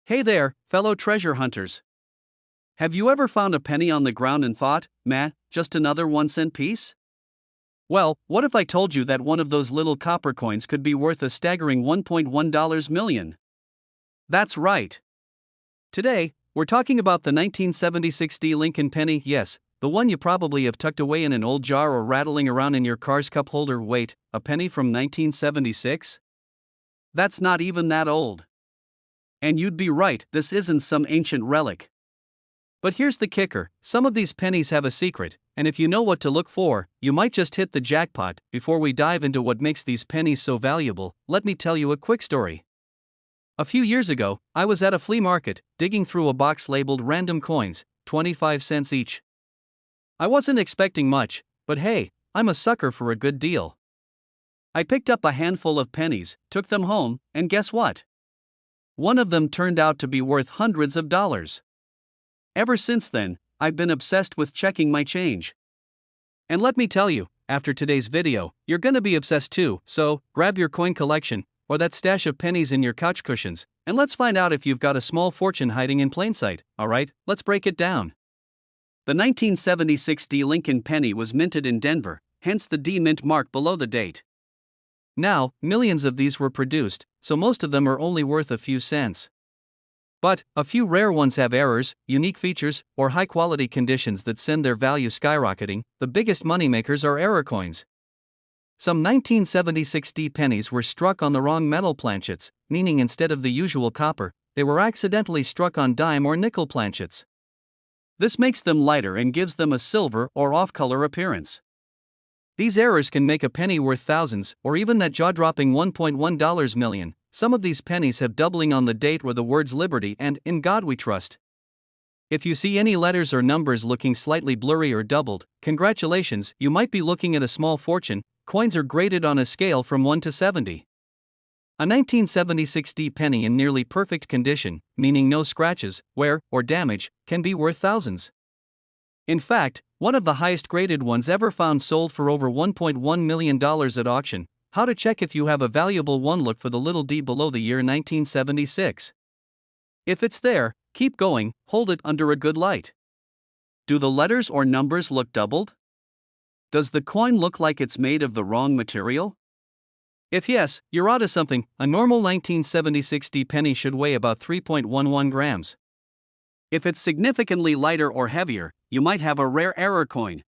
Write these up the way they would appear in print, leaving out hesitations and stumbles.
Hey there, fellow treasure hunters. Have you ever found a penny on the ground and thought, man, just another 1 cent piece? Well, what if I told you that one of those little copper coins could be worth a staggering $1.1 million? That's right. Today, we're talking about the 1976 D Lincoln penny, yes, the one you probably have tucked away in an old jar or rattling around in your car's cup holder. Wait, a penny from 1976? That's not even that old. And you'd be right, this isn't some ancient relic. But here's the kicker, some of these pennies have a secret, and if you know what to look for, you might just hit the jackpot. Before we dive into what makes these pennies so valuable, let me tell you a quick story. A few years ago, I was at a flea market, digging through a box labeled random coins, 25 cents each. I wasn't expecting much, but hey, I'm a sucker for a good deal. I picked up a handful of pennies, took them home, and guess what? One of them turned out to be worth hundreds of dollars. Ever since then, I've been obsessed with checking my change. And let me tell you, after today's video, you're gonna be obsessed too, so grab your coin collection, or that stash of pennies in your couch cushions, and let's find out if you've got a small fortune hiding in plain sight. Alright, let's break it down. The 1976 D Lincoln penny was minted in Denver, hence the D mint mark below the date. Now, millions of these were produced, so most of them are only worth a few cents. But a few rare ones have errors, unique features, or high-quality conditions that send their value skyrocketing. The biggest moneymakers are error coins. Some 1976 D pennies were struck on the wrong metal planchets, meaning instead of the usual copper, they were accidentally struck on dime or nickel planchets. This makes them lighter and gives them a silver or off-color appearance. These errors can make a penny worth thousands, or even that jaw-dropping $1.1 million. Some of these pennies have doubling on the date or the words Liberty and In God We Trust. If you see any letters or numbers looking slightly blurry or doubled, congratulations, you might be looking at a small fortune. Coins are graded on a scale from 1 to 70. A 1976 D penny in nearly perfect condition, meaning no scratches, wear, or damage, can be worth thousands. In fact, one of the highest graded ones ever found sold for over $1.1 million at auction. How to check if you have a valuable one? Look for the little d below the year 1976. If it's there, keep going, hold it under a good light. Do the letters or numbers look doubled? Does the coin look like it's made of the wrong material? If yes, you're onto something. A normal 1976 D penny should weigh about 3.11 grams. If it's significantly lighter or heavier, you might have a rare error coin.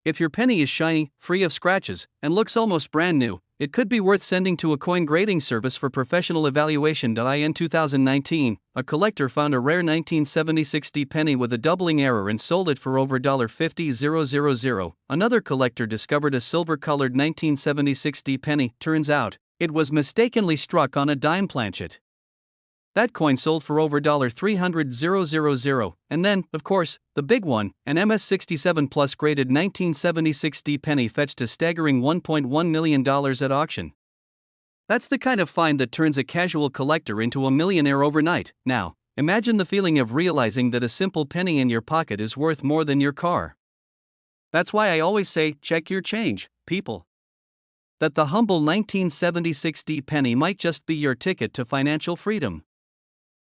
If your penny is shiny, free of scratches, and looks almost brand new, it could be worth sending to a coin grading service for professional evaluation. In 2019, a collector found a rare 1976 D penny with a doubling error and sold it for over $50,000. Another collector discovered a silver-colored 1976 D penny. Turns out, it was mistakenly struck on a dime planchet. That coin sold for over $300,000, and then, of course, the big one, an MS-67 Plus graded 1976 D penny fetched a staggering $1.1 million at auction. That's the kind of find that turns a casual collector into a millionaire overnight. Now, imagine the feeling of realizing that a simple penny in your pocket is worth more than your car. That's why I always say, check your change, people. That the humble 1976 D penny might just be your ticket to financial freedom.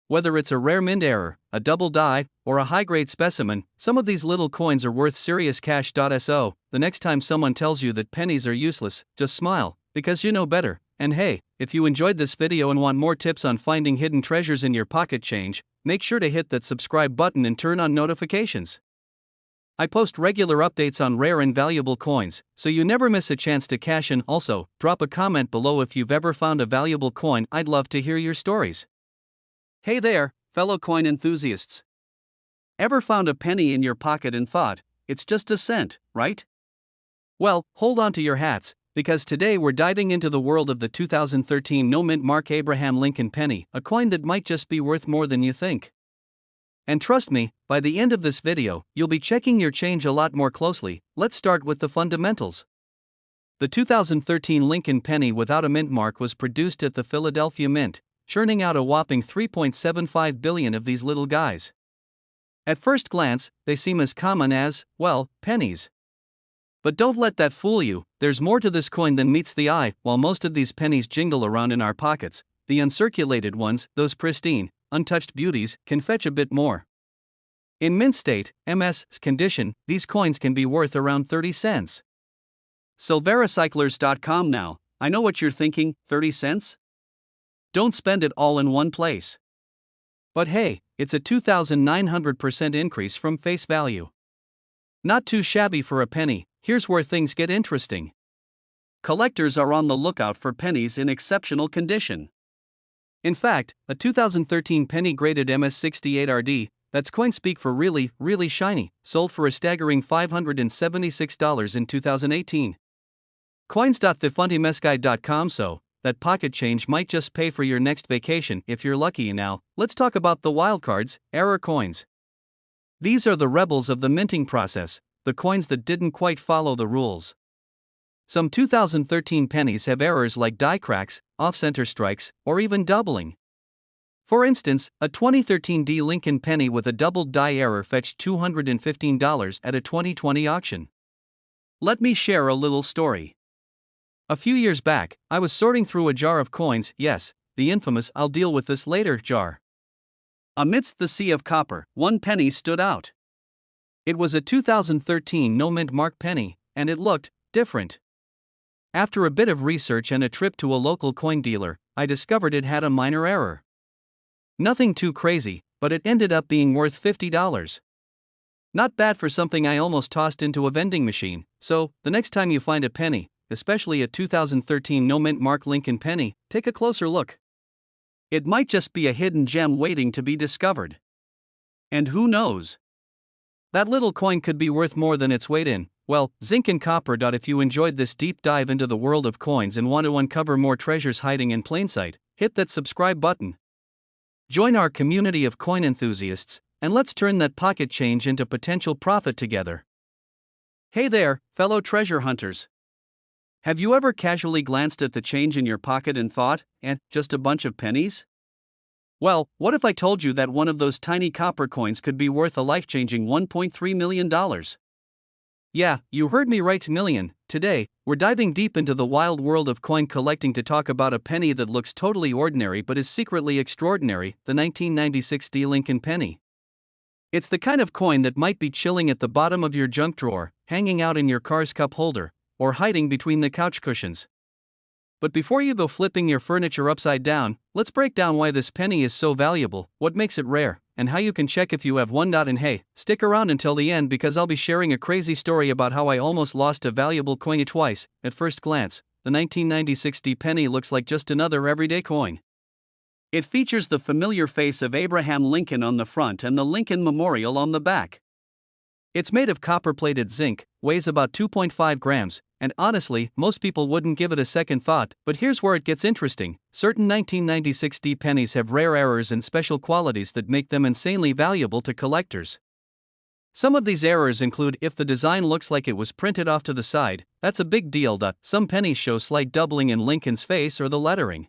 Whether it's a rare mint error, a double die, or a high-grade specimen, some of these little coins are worth serious cash. So, the next time someone tells you that pennies are useless, just smile, because you know better. And hey, if you enjoyed this video and want more tips on finding hidden treasures in your pocket change, make sure to hit that subscribe button and turn on notifications. I post regular updates on rare and valuable coins, so you never miss a chance to cash in. Also, drop a comment below if you've ever found a valuable coin. I'd love to hear your stories. Hey there, fellow coin enthusiasts. Ever found a penny in your pocket and thought, it's just a cent, right? Well, hold on to your hats, because today we're diving into the world of the 2013 no-mint mark Abraham Lincoln penny, a coin that might just be worth more than you think. And trust me, by the end of this video, you'll be checking your change a lot more closely. Let's start with the fundamentals. The 2013 Lincoln penny without a mint mark was produced at the Philadelphia Mint, churning out a whopping 3.75 billion of these little guys. At first glance, they seem as common as, well, pennies. But don't let that fool you, there's more to this coin than meets the eye. While most of these pennies jingle around in our pockets, the uncirculated ones, those pristine, untouched beauties, can fetch a bit more. In mint state, MS condition, these coins can be worth around 30 cents. Silveracyclers.com now. I know what you're thinking, 30 cents? Don't spend it all in one place. But hey, it's a 2,900% increase from face value. Not too shabby for a penny. Here's where things get interesting. Collectors are on the lookout for pennies in exceptional condition. In fact, a 2013 penny graded MS68RD, that's coin speak for really, really shiny, sold for a staggering $576 in 2018. Coins.thefuntimesguide.com. So, that pocket change might just pay for your next vacation if you're lucky. Now, let's talk about the wildcards, error coins. These are the rebels of the minting process, the coins that didn't quite follow the rules. Some 2013 pennies have errors like die cracks, off-center strikes, or even doubling. For instance, a 2013 D Lincoln penny with a doubled die error fetched $215 at a 2020 auction. Let me share a little story. A few years back, I was sorting through a jar of coins, yes, the infamous "I'll deal with this later" jar. Amidst the sea of copper, one penny stood out. It was a 2013 no-mint mark penny, and it looked different. After a bit of research and a trip to a local coin dealer, I discovered it had a minor error. Nothing too crazy, but it ended up being worth $50. Not bad for something I almost tossed into a vending machine. So, the next time you find a penny, especially a 2013 no-mint mark Lincoln penny, take a closer look. It might just be a hidden gem waiting to be discovered. And who knows? That little coin could be worth more than its weight in, well, zinc and copper. If you enjoyed this deep dive into the world of coins and want to uncover more treasures hiding in plain sight, hit that subscribe button. Join our community of coin enthusiasts, and let's turn that pocket change into potential profit together. Hey there, fellow treasure hunters. Have you ever casually glanced at the change in your pocket and thought, just a bunch of pennies? Well, what if I told you that one of those tiny copper coins could be worth a life-changing $1.3 million? Yeah, you heard me right, million. Today, we're diving deep into the wild world of coin collecting to talk about a penny that looks totally ordinary but is secretly extraordinary, the 1996 D Lincoln penny. It's the kind of coin that might be chilling at the bottom of your junk drawer, hanging out in your car's cup holder, or hiding between the couch cushions. But before you go flipping your furniture upside down, let's break down why this penny is so valuable, what makes it rare, and how you can check if you have one. And hey, stick around until the end because I'll be sharing a crazy story about how I almost lost a valuable coin twice. At first glance, the 1996 D penny looks like just another everyday coin. It features the familiar face of Abraham Lincoln on the front and the Lincoln Memorial on the back. It's made of copper-plated zinc, weighs about 2.5 grams, and honestly, most people wouldn't give it a second thought. But here's where it gets interesting. Certain 1996 D pennies have rare errors and special qualities that make them insanely valuable to collectors. Some of these errors include if the design looks like it was printed off to the side, that's a big deal. Some pennies show slight doubling in Lincoln's face or the lettering.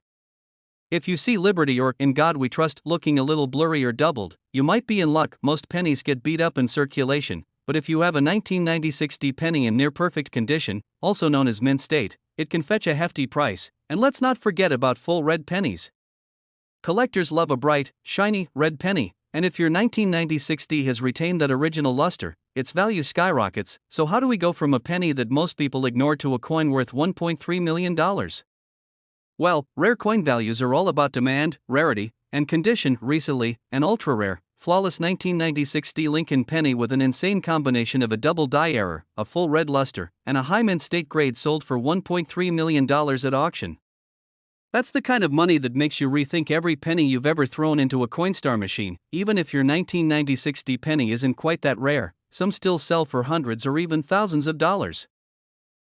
If you see Liberty or In God We Trust looking a little blurry or doubled, you might be in luck. Most pennies get beat up in circulation, but if you have a 1996 D penny in near perfect condition, also known as mint state, it can fetch a hefty price. And let's not forget about full red pennies. Collectors love a bright, shiny, red penny, and if your 1996 D has retained that original luster, its value skyrockets. So how do we go from a penny that most people ignore to a coin worth $1.3 million? Well, rare coin values are all about demand, rarity, and condition. Recently, an ultra-rare, flawless 1996 D Lincoln penny with an insane combination of a double die error, a full red luster, and a high mint state grade sold for $1.3 million at auction. That's the kind of money that makes you rethink every penny you've ever thrown into a Coinstar machine. Even if your 1996 D penny isn't quite that rare, some still sell for hundreds or even thousands of dollars.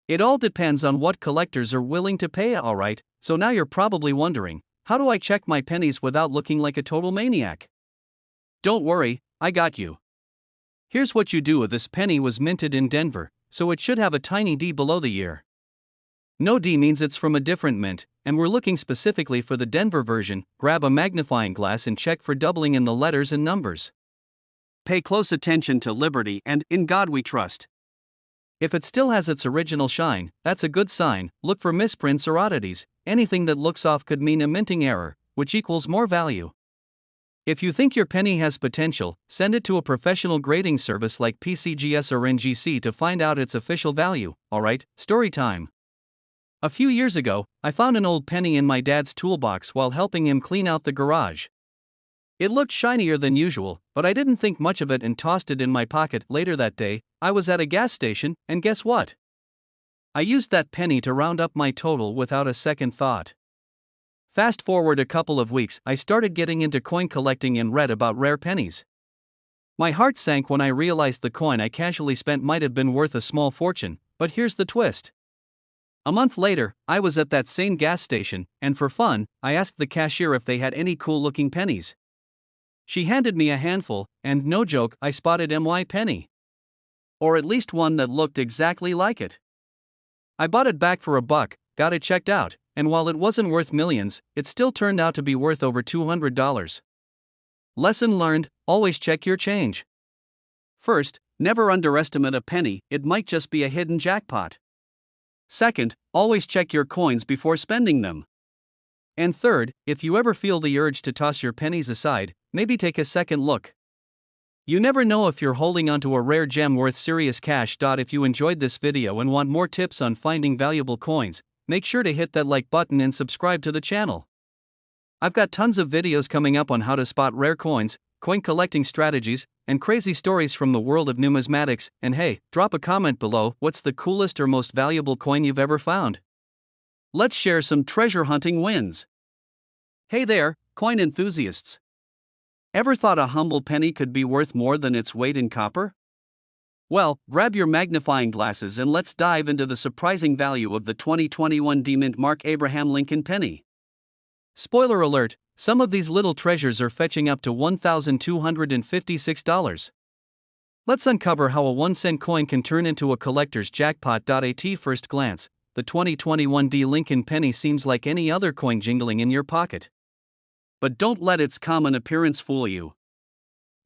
It all depends on what collectors are willing to pay. Alright, so now you're probably wondering, how do I check my pennies without looking like a total maniac? Don't worry, I got you. Here's what you do. This penny was minted in Denver, so it should have a tiny D below the year. No D means it's from a different mint, and we're looking specifically for the Denver version. Grab a magnifying glass and check for doubling in the letters and numbers. Pay close attention to Liberty and In God We Trust. If it still has its original shine, that's a good sign. Look for misprints or oddities. Anything that looks off could mean a minting error, which equals more value. If you think your penny has potential, send it to a professional grading service like PCGS or NGC to find out its official value. Alright, story time. A few years ago, I found an old penny in my dad's toolbox while helping him clean out the garage. It looked shinier than usual, but I didn't think much of it and tossed it in my pocket. Later that day, I was at a gas station, and guess what? I used that penny to round up my total without a second thought. Fast forward a couple of weeks, I started getting into coin collecting and read about rare pennies. My heart sank when I realized the coin I casually spent might have been worth a small fortune, but here's the twist. A month later, I was at that same gas station, and for fun, I asked the cashier if they had any cool-looking pennies. She handed me a handful, and no joke, I spotted my penny. Or at least one that looked exactly like it. I bought it back for $1, got it checked out, and while it wasn't worth millions, it still turned out to be worth over $200. Lesson learned: always check your change. First, never underestimate a penny, it might just be a hidden jackpot. Second, always check your coins before spending them. And third, if you ever feel the urge to toss your pennies aside, maybe take a second look. You never know if you're holding onto a rare gem worth serious cash. If you enjoyed this video and want more tips on finding valuable coins, make sure to hit that like button and subscribe to the channel. I've got tons of videos coming up on how to spot rare coins, coin collecting strategies, and crazy stories from the world of numismatics. And hey, drop a comment below, what's the coolest or most valuable coin you've ever found? Let's share some treasure hunting wins. Hey there, coin enthusiasts. Ever thought a humble penny could be worth more than its weight in copper? Well, grab your magnifying glasses and let's dive into the surprising value of the 2021 D-Mint Mark Abraham Lincoln penny. Spoiler alert, some of these little treasures are fetching up to $1,256. Let's uncover how a 1-cent coin can turn into a collector's jackpot. At first glance, the 2021 D Lincoln penny seems like any other coin jingling in your pocket. But don't let its common appearance fool you.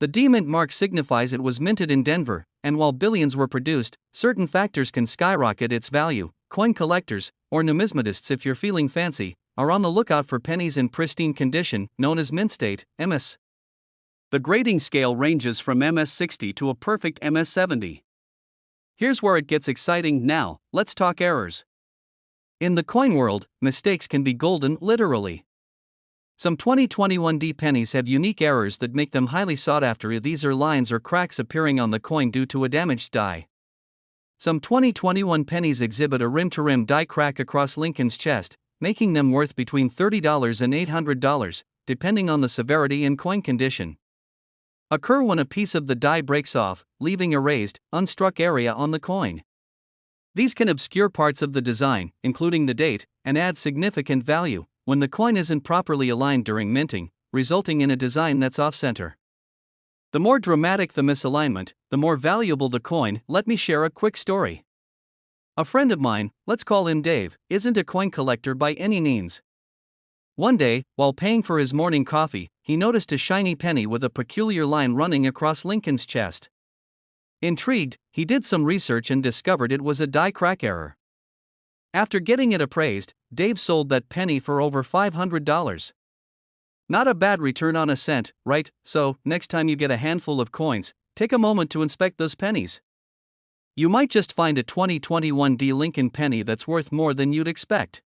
The D-Mint mark signifies it was minted in Denver, and while billions were produced, certain factors can skyrocket its value. Coin collectors, or numismatists if you're feeling fancy, are on the lookout for pennies in pristine condition, known as mint state, MS. The grading scale ranges from MS60 to a perfect MS70. Here's where it gets exciting. Now, let's talk errors. In the coin world, mistakes can be golden, literally. Some 2021 D pennies have unique errors that make them highly sought after. These are lines or cracks appearing on the coin due to a damaged die. Some 2021 pennies exhibit a rim-to-rim die crack across Lincoln's chest, making them worth between $30 and $800, depending on the severity and coin condition. Occur when a piece of the die breaks off, leaving a raised, unstruck area on the coin. These can obscure parts of the design, including the date, and add significant value when the coin isn't properly aligned during minting, resulting in a design that's off-center. The more dramatic the misalignment, the more valuable the coin. Let me share a quick story. A friend of mine, let's call him Dave, isn't a coin collector by any means. One day, while paying for his morning coffee, he noticed a shiny penny with a peculiar line running across Lincoln's chest. Intrigued, he did some research and discovered it was a die crack error. After getting it appraised, Dave sold that penny for over $500. Not a bad return on a cent, right? So, next time you get a handful of coins, take a moment to inspect those pennies. You might just find a 2021 D Lincoln penny that's worth more than you'd expect.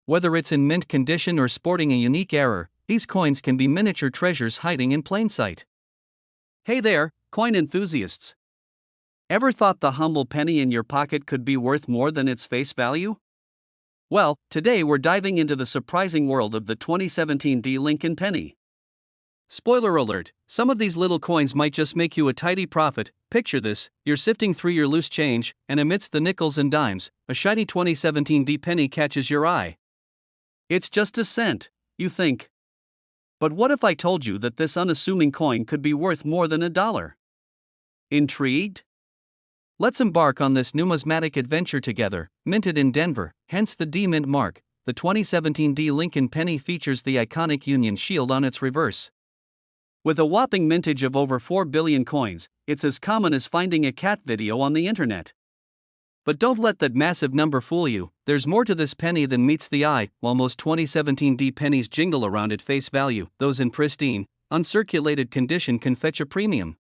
Whether it's in mint condition or sporting a unique error, these coins can be miniature treasures hiding in plain sight. Hey there, coin enthusiasts. Ever thought the humble penny in your pocket could be worth more than its face value? Well, today we're diving into the surprising world of the 2017 D Lincoln penny. Spoiler alert, some of these little coins might just make you a tidy profit. Picture this, you're sifting through your loose change, and amidst the nickels and dimes, a shiny 2017 D penny catches your eye. It's just a cent, you think. But what if I told you that this unassuming coin could be worth more than $1? Intrigued? Let's embark on this numismatic adventure together. Minted in Denver, hence the D-Mint mark, the 2017 D Lincoln penny features the iconic Union Shield on its reverse. With a whopping mintage of over 4 billion coins, it's as common as finding a cat video on the internet. But don't let that massive number fool you, there's more to this penny than meets the eye. While most 2017 D pennies jingle around at face value, those in pristine, uncirculated condition can fetch a premium.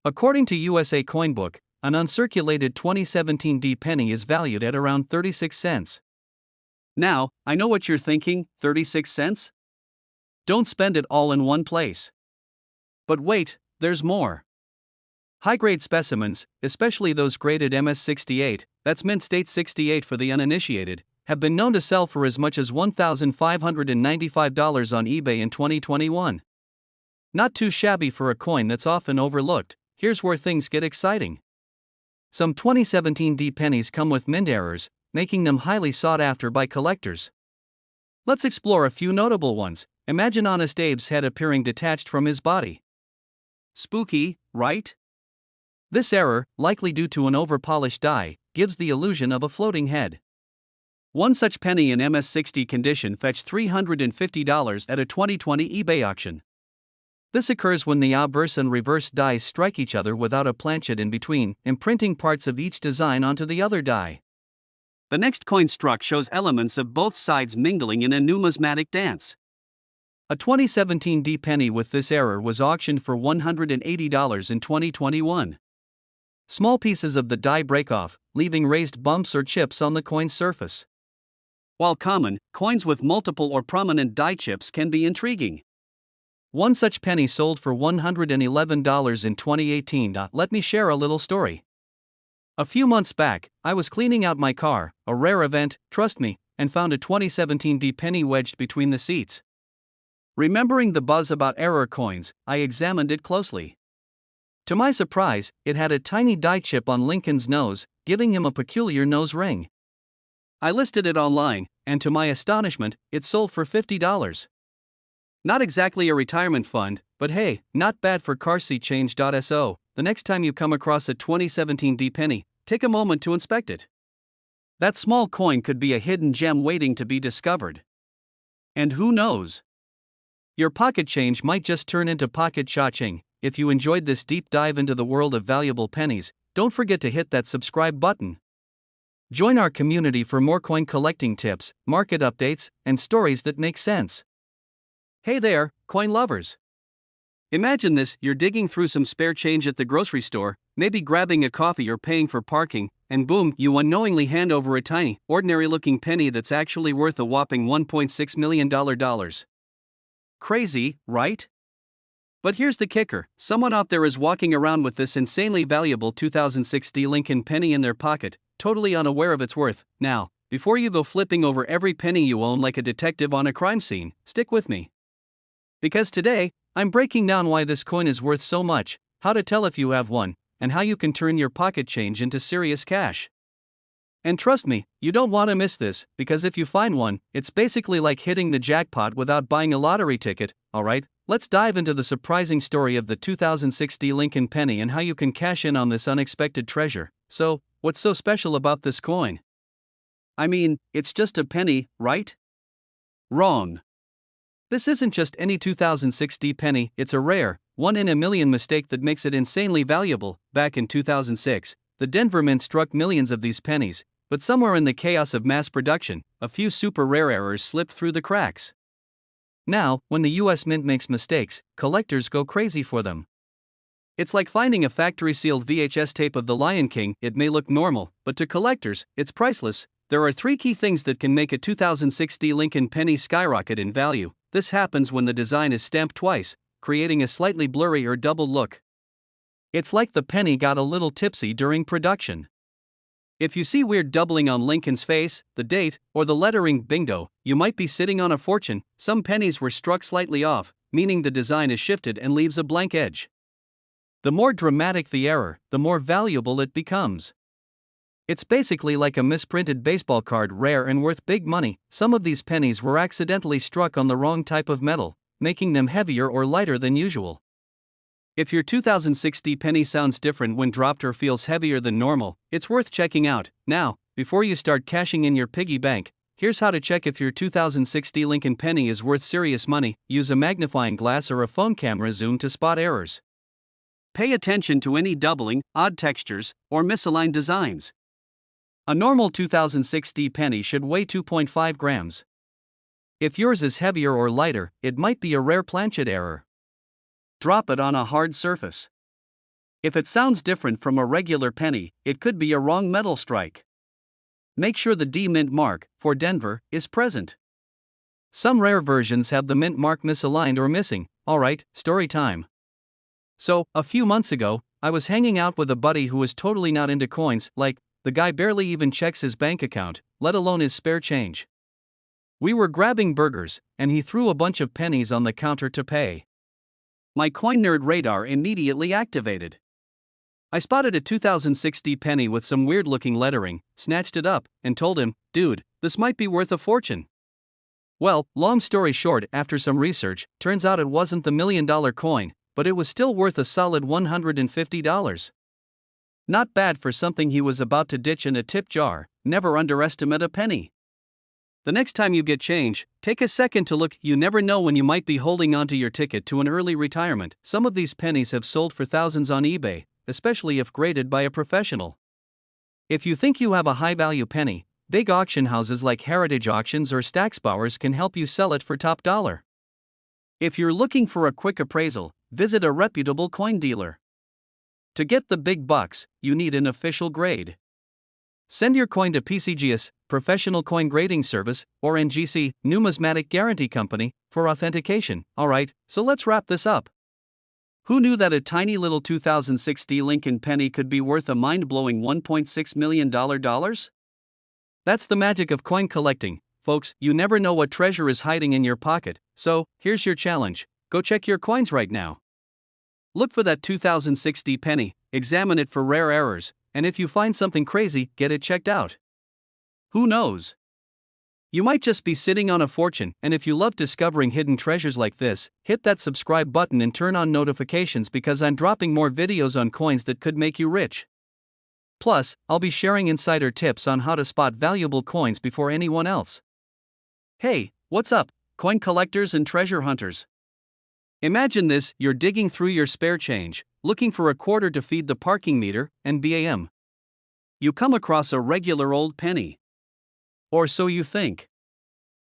According to USA Coinbook, an uncirculated 2017 D penny is valued at around 36 cents. Now, I know what you're thinking, 36 cents? Don't spend it all in one place. But wait, there's more. High-grade specimens, especially those graded MS68, that's mint state 68 for the uninitiated, have been known to sell for as much as $1,595 on eBay in 2021. Not too shabby for a coin that's often overlooked. Here's where things get exciting. Some 2017 D pennies come with mint errors, making them highly sought after by collectors. Let's explore a few notable ones. Imagine Honest Abe's head appearing detached from his body. Spooky, right? This error, likely due to an over-polished die, gives the illusion of a floating head. One such penny in MS60 condition fetched $350 at a 2020 eBay auction. This occurs when the obverse and reverse dies strike each other without a planchet in between, imprinting parts of each design onto the other die. The next coin struck shows elements of both sides mingling in a numismatic dance. A 2017 D penny with this error was auctioned for $180 in 2021. Small pieces of the die break off, leaving raised bumps or chips on the coin's surface. While common, coins with multiple or prominent die chips can be intriguing. One such penny sold for $111 in 2018. Let me share a little story. A few months back, I was cleaning out my car, a rare event, trust me, and found a 2017 D penny wedged between the seats. Remembering the buzz about error coins, I examined it closely. To my surprise, it had a tiny die chip on Lincoln's nose, giving him a peculiar nose ring. I listed it online, and to my astonishment, it sold for $50. Not exactly a retirement fund, but hey, not bad for car seat change. So, the next time you come across a 2017 D penny, take a moment to inspect it. That small coin could be a hidden gem waiting to be discovered. And who knows? Your pocket change might just turn into pocket cha-ching. If you enjoyed this deep dive into the world of valuable pennies, don't forget to hit that subscribe button. Join our community for more coin collecting tips, market updates, and stories that make sense. Hey there, coin lovers! Imagine this: you're digging through some spare change at the grocery store, maybe grabbing a coffee or paying for parking, and boom, you unknowingly hand over a tiny, ordinary-looking penny that's actually worth a whopping $1.6 million. Crazy, right? But here's the kicker: someone out there is walking around with this insanely valuable 2006 D Lincoln penny in their pocket, totally unaware of its worth. Now, before you go flipping over every penny you own like a detective on a crime scene, stick with me. Because today, I'm breaking down why this coin is worth so much, how to tell if you have one, and how you can turn your pocket change into serious cash. And trust me, you don't want to miss this, because if you find one, it's basically like hitting the jackpot without buying a lottery ticket. Alright, let's dive into the surprising story of the 2006 D Lincoln penny and how you can cash in on this unexpected treasure. So, what's so special about this coin? I mean, it's just a penny, right? Wrong. This isn't just any 2006 D penny, it's a rare, one-in-a-million mistake that makes it insanely valuable. Back in 2006, the Denver Mint struck millions of these pennies, but somewhere in the chaos of mass production, a few super rare errors slipped through the cracks. Now, when the US Mint makes mistakes, collectors go crazy for them. It's like finding a factory-sealed VHS tape of The Lion King. It may look normal, but to collectors, it's priceless. There are three key things that can make a 2006 D Lincoln penny skyrocket in value. This happens when the design is stamped twice, creating a slightly blurry or doubled look. It's like the penny got a little tipsy during production. If you see weird doubling on Lincoln's face, the date, or the lettering, bingo, you might be sitting on a fortune. Some pennies were struck slightly off, meaning the design is shifted and leaves a blank edge. The more dramatic the error, the more valuable it becomes. It's basically like a misprinted baseball card, rare and worth big money. Some of these pennies were accidentally struck on the wrong type of metal, making them heavier or lighter than usual. If your 2006 D penny sounds different when dropped or feels heavier than normal, it's worth checking out. Now, before you start cashing in your piggy bank, here's how to check if your 2006 D Lincoln penny is worth serious money. Use a magnifying glass or a phone camera zoom to spot errors. Pay attention to any doubling, odd textures, or misaligned designs. A normal 2006 D penny should weigh 2.5 grams. If yours is heavier or lighter, it might be a rare planchet error. drop it on a hard surface. If it sounds different from a regular penny, it could be a wrong metal strike. Make sure the D mint mark, for Denver, is present. Some rare versions have the mint mark misaligned or missing. Alright, story time. So, a few months ago, I was hanging out with a buddy who was totally not into coins, like, the guy barely even checks his bank account, let alone his spare change. We were grabbing burgers, and he threw a bunch of pennies on the counter to pay. My coin nerd radar immediately activated. I spotted a 2060 penny with some weird looking lettering, snatched it up, and told him, dude, this might be worth a fortune. Well, long story short, after some research, turns out it wasn't the $1 million coin, but it was still worth a solid $150. Not bad for something he was about to ditch in a tip jar. Never underestimate a penny. The next time you get change, take a second to look. You never know when you might be holding onto your ticket to an early retirement. Some of these pennies have sold for thousands on eBay, especially if graded by a professional. If you think you have a high-value penny, big auction houses like Heritage Auctions or Stacksbowers can help you sell it for top dollar. If you're looking for a quick appraisal, visit a reputable coin dealer. To get the big bucks, you need an official grade. Send your coin to PCGS, Professional Coin Grading Service, or NGC, Numismatic Guarantee Company, for authentication. Alright, so let's wrap this up. Who knew that a tiny little 2060 Lincoln penny could be worth a mind-blowing $1.6 million? That's the magic of coin collecting, folks. You never know what treasure is hiding in your pocket, so here's your challenge. Go check your coins right now. Look for that 2060 penny, examine it for rare errors, and if you find something crazy, get it checked out. Who knows? You might just be sitting on a fortune, and if you love discovering hidden treasures like this, hit that subscribe button and turn on notifications because I'm dropping more videos on coins that could make you rich. Plus, I'll be sharing insider tips on how to spot valuable coins before anyone else. Hey, what's up, coin collectors and treasure hunters? Imagine this: you're digging through your spare change, looking for a quarter to feed the parking meter, and bam! You come across a regular old penny. Or so you think.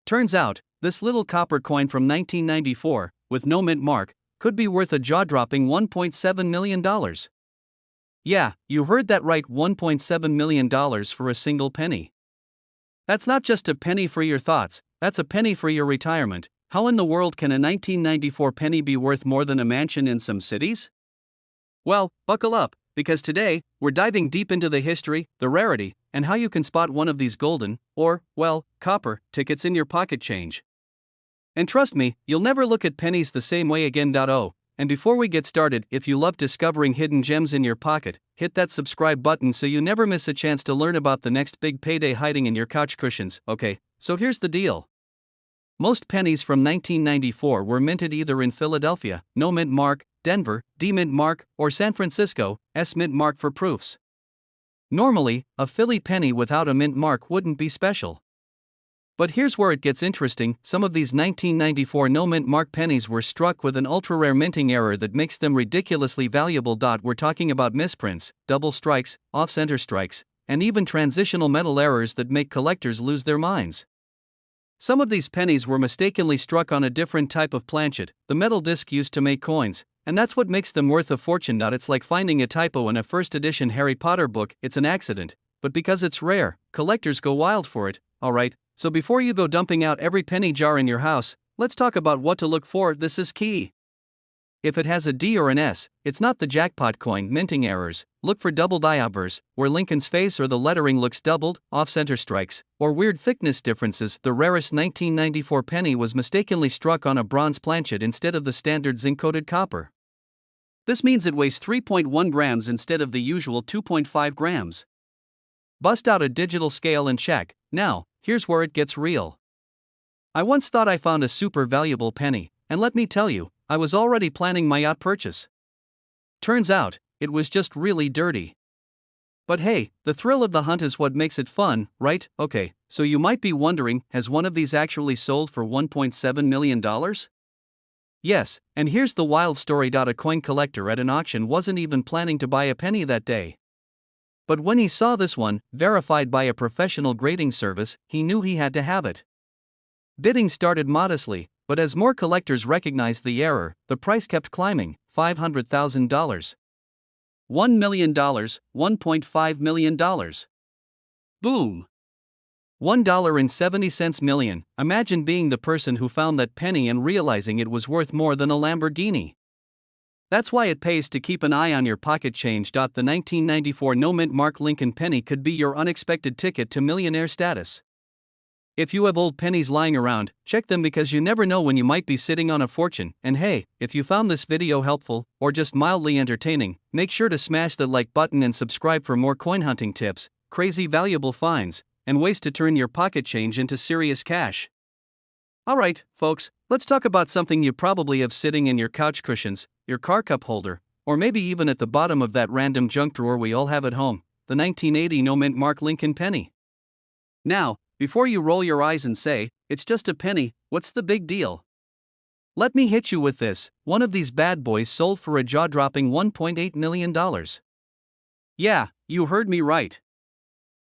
Turns out, this little copper coin from 1994, with no mint mark, could be worth a jaw-dropping $1.7 million. Yeah, you heard that right, $1.7 million for a single penny. That's not just a penny for your thoughts, that's a penny for your retirement. How in the world can a 1994 penny be worth more than a mansion in some cities? Well, buckle up, because today, we're diving deep into the history, the rarity, and how you can spot one of these golden, or, well, copper, tickets in your pocket change. And trust me, you'll never look at pennies the same way again. And before we get started, if you love discovering hidden gems in your pocket, hit that subscribe button so you never miss a chance to learn about the next big payday hiding in your couch cushions. Okay, so here's the deal. Most pennies from 1994 were minted either in Philadelphia, no mint mark, Denver, D mint mark, or San Francisco, S mint mark for proofs. Normally, a Philly penny without a mint mark wouldn't be special. But here's where it gets interesting: some of these 1994 no mint mark pennies were struck with an ultra-rare minting error that makes them ridiculously valuable. We're talking about misprints, double strikes, off-center strikes, and even transitional metal errors that make collectors lose their minds. Some of these pennies were mistakenly struck on a different type of planchet, the metal disc used to make coins, and that's what makes them worth a fortune. It's like finding a typo in a first edition Harry Potter book. It's an accident, but because it's rare, collectors go wild for it. Alright, so before you go dumping out every penny jar in your house, let's talk about what to look for. This is key. If it has a D or an S, it's not the jackpot coin. Minting errors: look for doubled iobers, where Lincoln's face or the lettering looks doubled, off-center strikes, or weird thickness differences. The rarest 1994 penny was mistakenly struck on a bronze planchet instead of the standard zinc-coated copper. This means it weighs 3.1 grams instead of the usual 2.5 grams. Bust out a digital scale and check. Now, here's where it gets real. I once thought I found a super valuable penny, and let me tell you, I was already planning my yacht purchase. Turns out, it was just really dirty. But hey, the thrill of the hunt is what makes it fun, right? Okay, so you might be wondering, has one of these actually sold for $1.7 million? Yes, and here's the wild story. A coin collector at an auction wasn't even planning to buy a penny that day. But when he saw this one, verified by a professional grading service, he knew he had to have it. Bidding started modestly, but as more collectors recognized the error, the price kept climbing. $500,000. $1 million, $1.5 million. Boom! $1.70 million. Imagine being the person who found that penny and realizing it was worth more than a Lamborghini. That's why it pays to keep an eye on your pocket change. The 1994 no-mint mark Lincoln penny could be your unexpected ticket to millionaire status. If you have old pennies lying around, check them because you never know when you might be sitting on a fortune. And hey, if you found this video helpful, or just mildly entertaining, make sure to smash the like button and subscribe for more coin hunting tips, crazy valuable finds, and ways to turn your pocket change into serious cash. Alright, folks, let's talk about something you probably have sitting in your couch cushions, your car cup holder, or maybe even at the bottom of that random junk drawer we all have at home, the 1980 no-mint mark Lincoln penny. Now, before you roll your eyes and say, it's just a penny, what's the big deal? Let me hit you with this: one of these bad boys sold for a jaw-dropping $1.8 million. Yeah, you heard me right.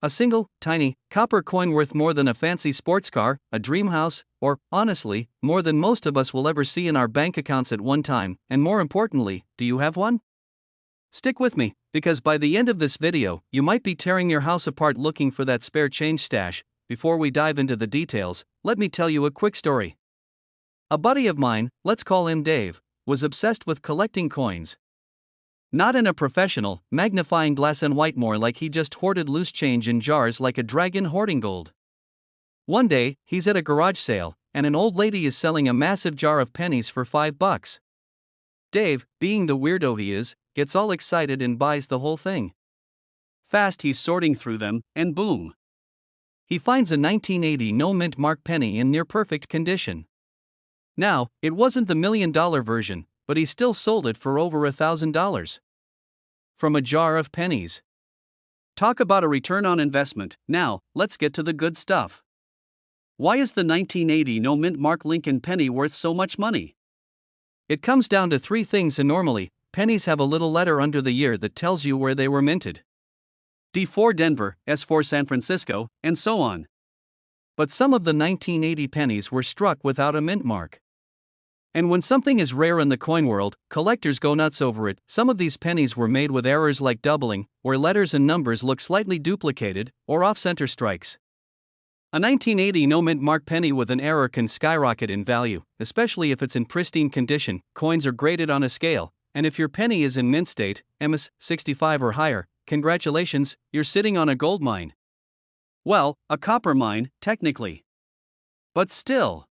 A single, tiny, copper coin worth more than a fancy sports car, a dream house, or, honestly, more than most of us will ever see in our bank accounts at one time. And more importantly, do you have one? Stick with me, because by the end of this video, you might be tearing your house apart looking for that spare change stash. Before we dive into the details, let me tell you a quick story. A buddy of mine, let's call him Dave, was obsessed with collecting coins. Not in a professional, magnifying glass and white, more like he just hoarded loose change in jars like a dragon hoarding gold. One day, he's at a garage sale, and an old lady is selling a massive jar of pennies for $5. Dave, being the weirdo he is, gets all excited and buys the whole thing. Fast he's sorting through them, and boom! He finds a 1980 no-mint mark penny in near-perfect condition. Now, it wasn't the $1 million version, but he still sold it for over $1,000. From a jar of pennies. Talk about a return on investment. Now, let's get to the good stuff. Why is the 1980 no-mint mark Lincoln penny worth so much money? It comes down to three things, and normally, pennies have a little letter under the year that tells you where they were minted. D for Denver, S for San Francisco, and so on. But some of the 1980 pennies were struck without a mint mark. And when something is rare in the coin world, collectors go nuts over it. Some of these pennies were made with errors like doubling, where letters and numbers look slightly duplicated, or off-center strikes. A 1980 no-mint mark penny with an error can skyrocket in value, especially if it's in pristine condition. Coins are graded on a scale, and if your penny is in mint state, MS 65 or higher, congratulations, you're sitting on a gold mine. Well, a copper mine, technically. But still.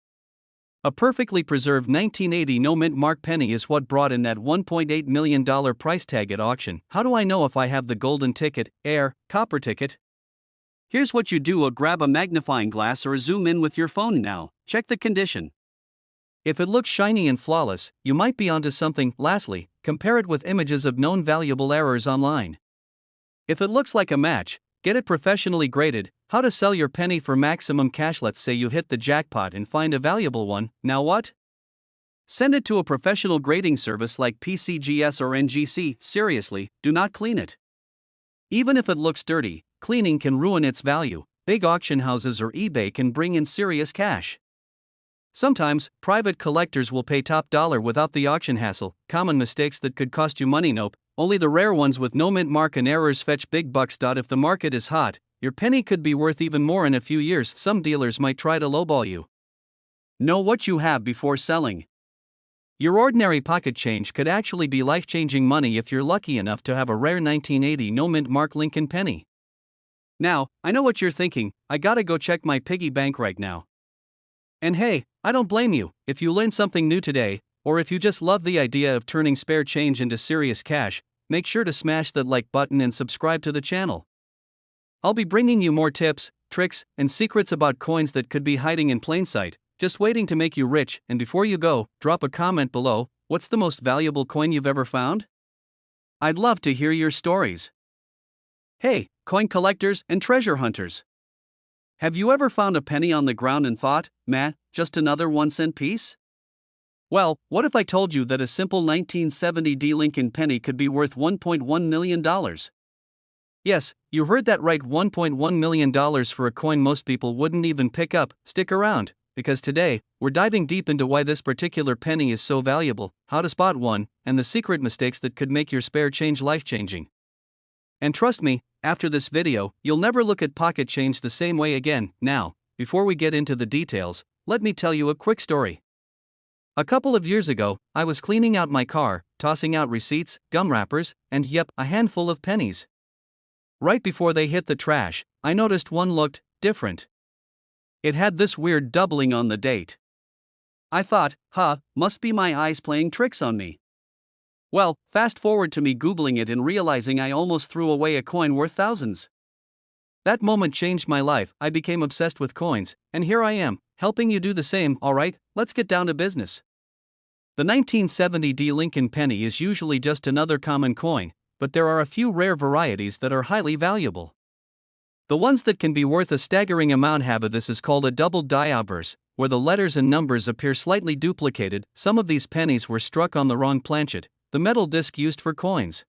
A perfectly preserved 1980 no-mint mark penny is what brought in that $1.8 million price tag at auction. How do I know if I have the golden ticket, copper ticket? Here's what you do: grab a magnifying glass or zoom in with your phone now. Check the condition. If it looks shiny and flawless, you might be onto something. Lastly, compare it with images of known valuable errors online. If it looks like a match, get it professionally graded. How to sell your penny for maximum cash. Let's say you hit the jackpot and find a valuable one. Now what? Send it to a professional grading service like PCGS or NGC. Seriously, do not clean it. Even if it looks dirty, cleaning can ruin its value. Big auction houses or eBay can bring in serious cash. Sometimes, private collectors will pay top dollar without the auction hassle. Common mistakes that could cost you money. Nope, only the rare ones with no mint mark and errors fetch big bucks. If the market is hot, your penny could be worth even more in a few years. Some dealers might try to lowball you. Know what you have before selling. Your ordinary pocket change could actually be life-changing money if you're lucky enough to have a rare 1980 no-mint mark Lincoln penny. Now, I know what you're thinking: I gotta go check my piggy bank right now. And hey, I don't blame you if you learned something new today, or if you just love the idea of turning spare change into serious cash. Make sure to smash that like button and subscribe to the channel. I'll be bringing you more tips, tricks, and secrets about coins that could be hiding in plain sight, just waiting to make you rich. And before you go, drop a comment below. What's the most valuable coin you've ever found? I'd love to hear your stories. Hey, coin collectors and treasure hunters. Have you ever found a penny on the ground and thought, man, just another 1-cent piece? Well, what if I told you that a simple 1970 D Lincoln penny could be worth $1.1 million? Yes, you heard that right, $1.1 million for a coin most people wouldn't even pick up. Stick around, because today, we're diving deep into why this particular penny is so valuable, how to spot one, and the secret mistakes that could make your spare change life-changing. And trust me, after this video, you'll never look at pocket change the same way again. Now, before we get into the details, let me tell you a quick story. A couple of years ago, I was cleaning out my car, tossing out receipts, gum wrappers, and a handful of pennies. Right before they hit the trash, I noticed one looked different. It had this weird doubling on the date. I thought, must be my eyes playing tricks on me. Well, fast forward to me Googling it and realizing I almost threw away a coin worth thousands. That moment changed my life. I became obsessed with coins, and here I am, helping you do the same. Alright, let's get down to business. The 1970 Lincoln penny is usually just another common coin, but there are a few rare varieties that are highly valuable. The ones that can be worth a staggering amount have this is called a double die obverse, where the letters and numbers appear slightly duplicated. Some of these pennies were struck on the wrong planchet, the metal disc used for coins.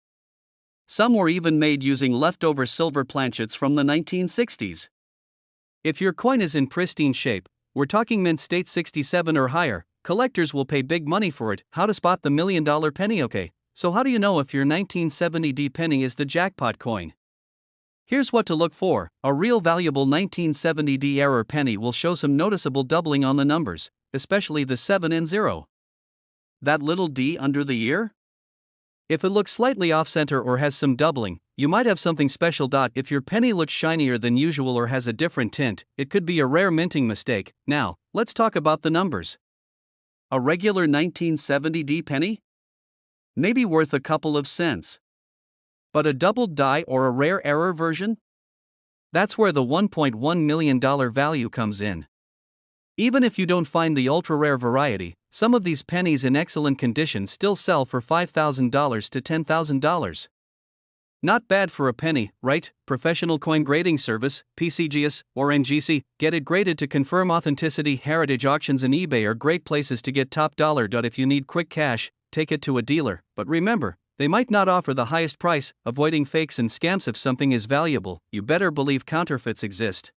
Some were even made using leftover silver planchets from the 1960s. If your coin is in pristine shape, we're talking mint state 67 or higher, collectors will pay big money for it. How to spot the $1 million penny? Okay, so how do you know if your 1970 penny is the jackpot coin? Here's what to look for. A real valuable 1970 error penny will show some noticeable doubling on the numbers, especially the 7 and 0. That little D under the ear? If it looks slightly off-center or has some doubling, you might have something special. If your penny looks shinier than usual or has a different tint, it could be a rare minting mistake. Now, let's talk about the numbers. A regular 1970 penny? Maybe worth a couple of cents. But a doubled die or a rare error version? That's where the $1.1 million value comes in. Even if you don't find the ultra-rare variety, some of these pennies in excellent condition still sell for $5,000 to $10,000. Not bad for a penny, right? Professional Coin Grading Service, PCGS, or NGC, get it graded to confirm authenticity. Heritage auctions and eBay are great places to get top dollar. If you need quick cash, take it to a dealer, but remember, they might not offer the highest price. Avoiding fakes and scams. If something is valuable, you better believe counterfeits exist.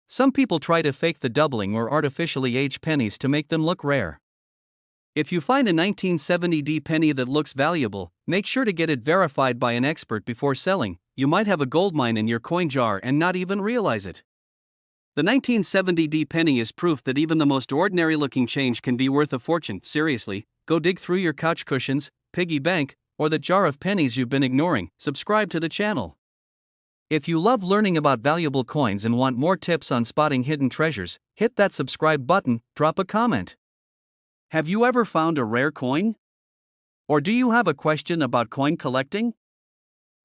Some people try to fake the doubling or artificially age pennies to make them look rare. If you find a 1970 penny that looks valuable, make sure to get it verified by an expert before selling. You might have a goldmine in your coin jar and not even realize it. The 1970 penny is proof that even the most ordinary looking change can be worth a fortune. Seriously, go dig through your couch cushions, piggy bank, or the jar of pennies you've been ignoring. Subscribe to the channel. If you love learning about valuable coins and want more tips on spotting hidden treasures, hit that subscribe button. Drop a comment. Have you ever found a rare coin? Or do you have a question about coin collecting?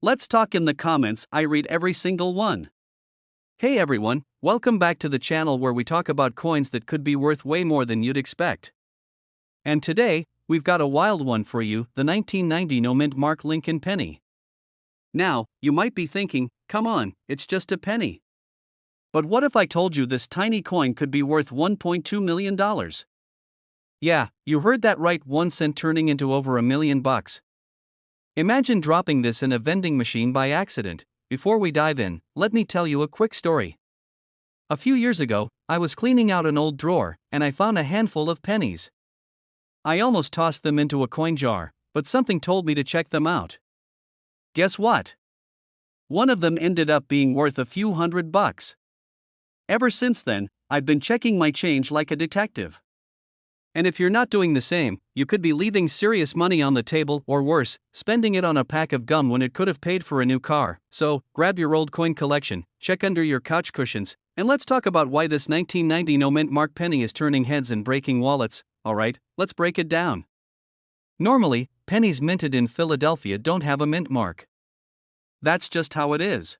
Let's talk in the comments. I read every single one. Hey everyone, welcome back to the channel where we talk about coins that could be worth way more than you'd expect. And today, we've got a wild one for you, the 1990 no mint mark Lincoln penny. Now, you might be thinking, come on, it's just a penny. But what if I told you this tiny coin could be worth $1.2 million? Yeah, you heard that right, 1 cent turning into over $1 million. Imagine dropping this in a vending machine by accident. Before we dive in, let me tell you a quick story. A few years ago, I was cleaning out an old drawer, and I found a handful of pennies. I almost tossed them into a coin jar, but something told me to check them out. Guess what? One of them ended up being worth a few $100. Ever since then, I've been checking my change like a detective. And if you're not doing the same, you could be leaving serious money on the table, or worse, spending it on a pack of gum when it could have paid for a new car. So, grab your old coin collection, check under your couch cushions, and let's talk about why this 1990 no mint mark penny is turning heads and breaking wallets. Alright, let's break it down. Normally, pennies minted in Philadelphia don't have a mint mark. That's just how it is.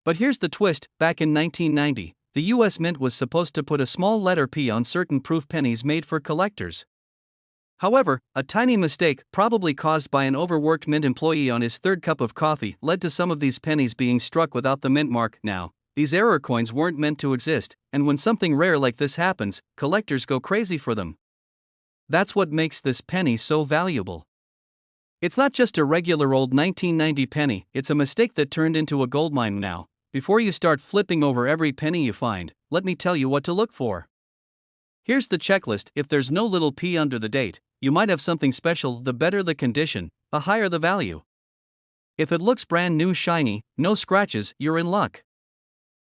But here's the twist. Back in 1990, the US Mint was supposed to put a small letter P on certain proof pennies made for collectors. However, a tiny mistake, probably caused by an overworked mint employee on his third cup of coffee, led to some of these pennies being struck without the mint mark. Now, these error coins weren't meant to exist, and when something rare like this happens, collectors go crazy for them. That's what makes this penny so valuable. It's not just a regular old 1990 penny, it's a mistake that turned into a goldmine. Now, before you start flipping over every penny you find, let me tell you what to look for. Here's the checklist. If there's no little p under the date, you might have something special. The better the condition, the higher the value. If it looks brand new, shiny, no scratches, you're in luck.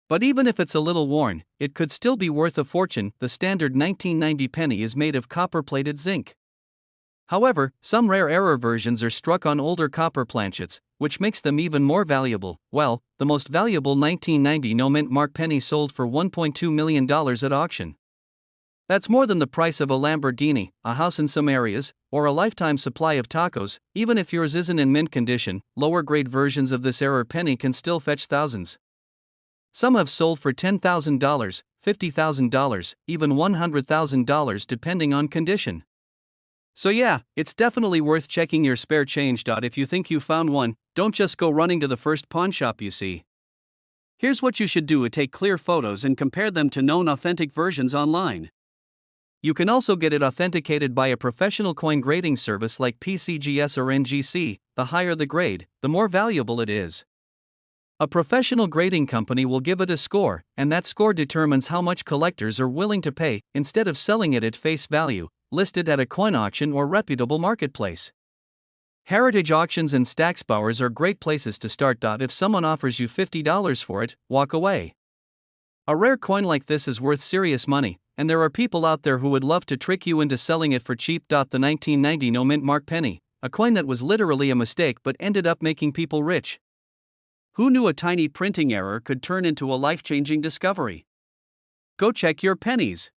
But even if it's a little worn, it could still be worth a fortune. The standard 1990 penny is made of copper-plated zinc. However, some rare error versions are struck on older copper planchets, which makes them even more valuable. Well, the most valuable 1990 no mint mark penny sold for $1.2 million at auction. That's more than the price of a Lamborghini, a house in some areas, or a lifetime supply of tacos. Even if yours isn't in mint condition, lower grade versions of this error penny can still fetch thousands. Some have sold for $10,000, $50,000, even $100,000 depending on condition. So yeah, it's definitely worth checking your spare change. If you think you found one, don't just go running to the first pawn shop you see. Here's what you should do: take clear photos and compare them to known authentic versions online. You can also get it authenticated by a professional coin grading service like PCGS or NGC. The higher the grade, the more valuable it is. A professional grading company will give it a score, and that score determines how much collectors are willing to pay. Instead of selling it at face value, list it at a coin auction or reputable marketplace. Heritage auctions and Stacksbowers are great places to start. If someone offers you $50 for it, walk away. A rare coin like this is worth serious money, and there are people out there who would love to trick you into selling it for cheap. The 1990 no mint mark penny, a coin that was literally a mistake but ended up making people rich. Who knew a tiny printing error could turn into a life-changing discovery? Go check your pennies.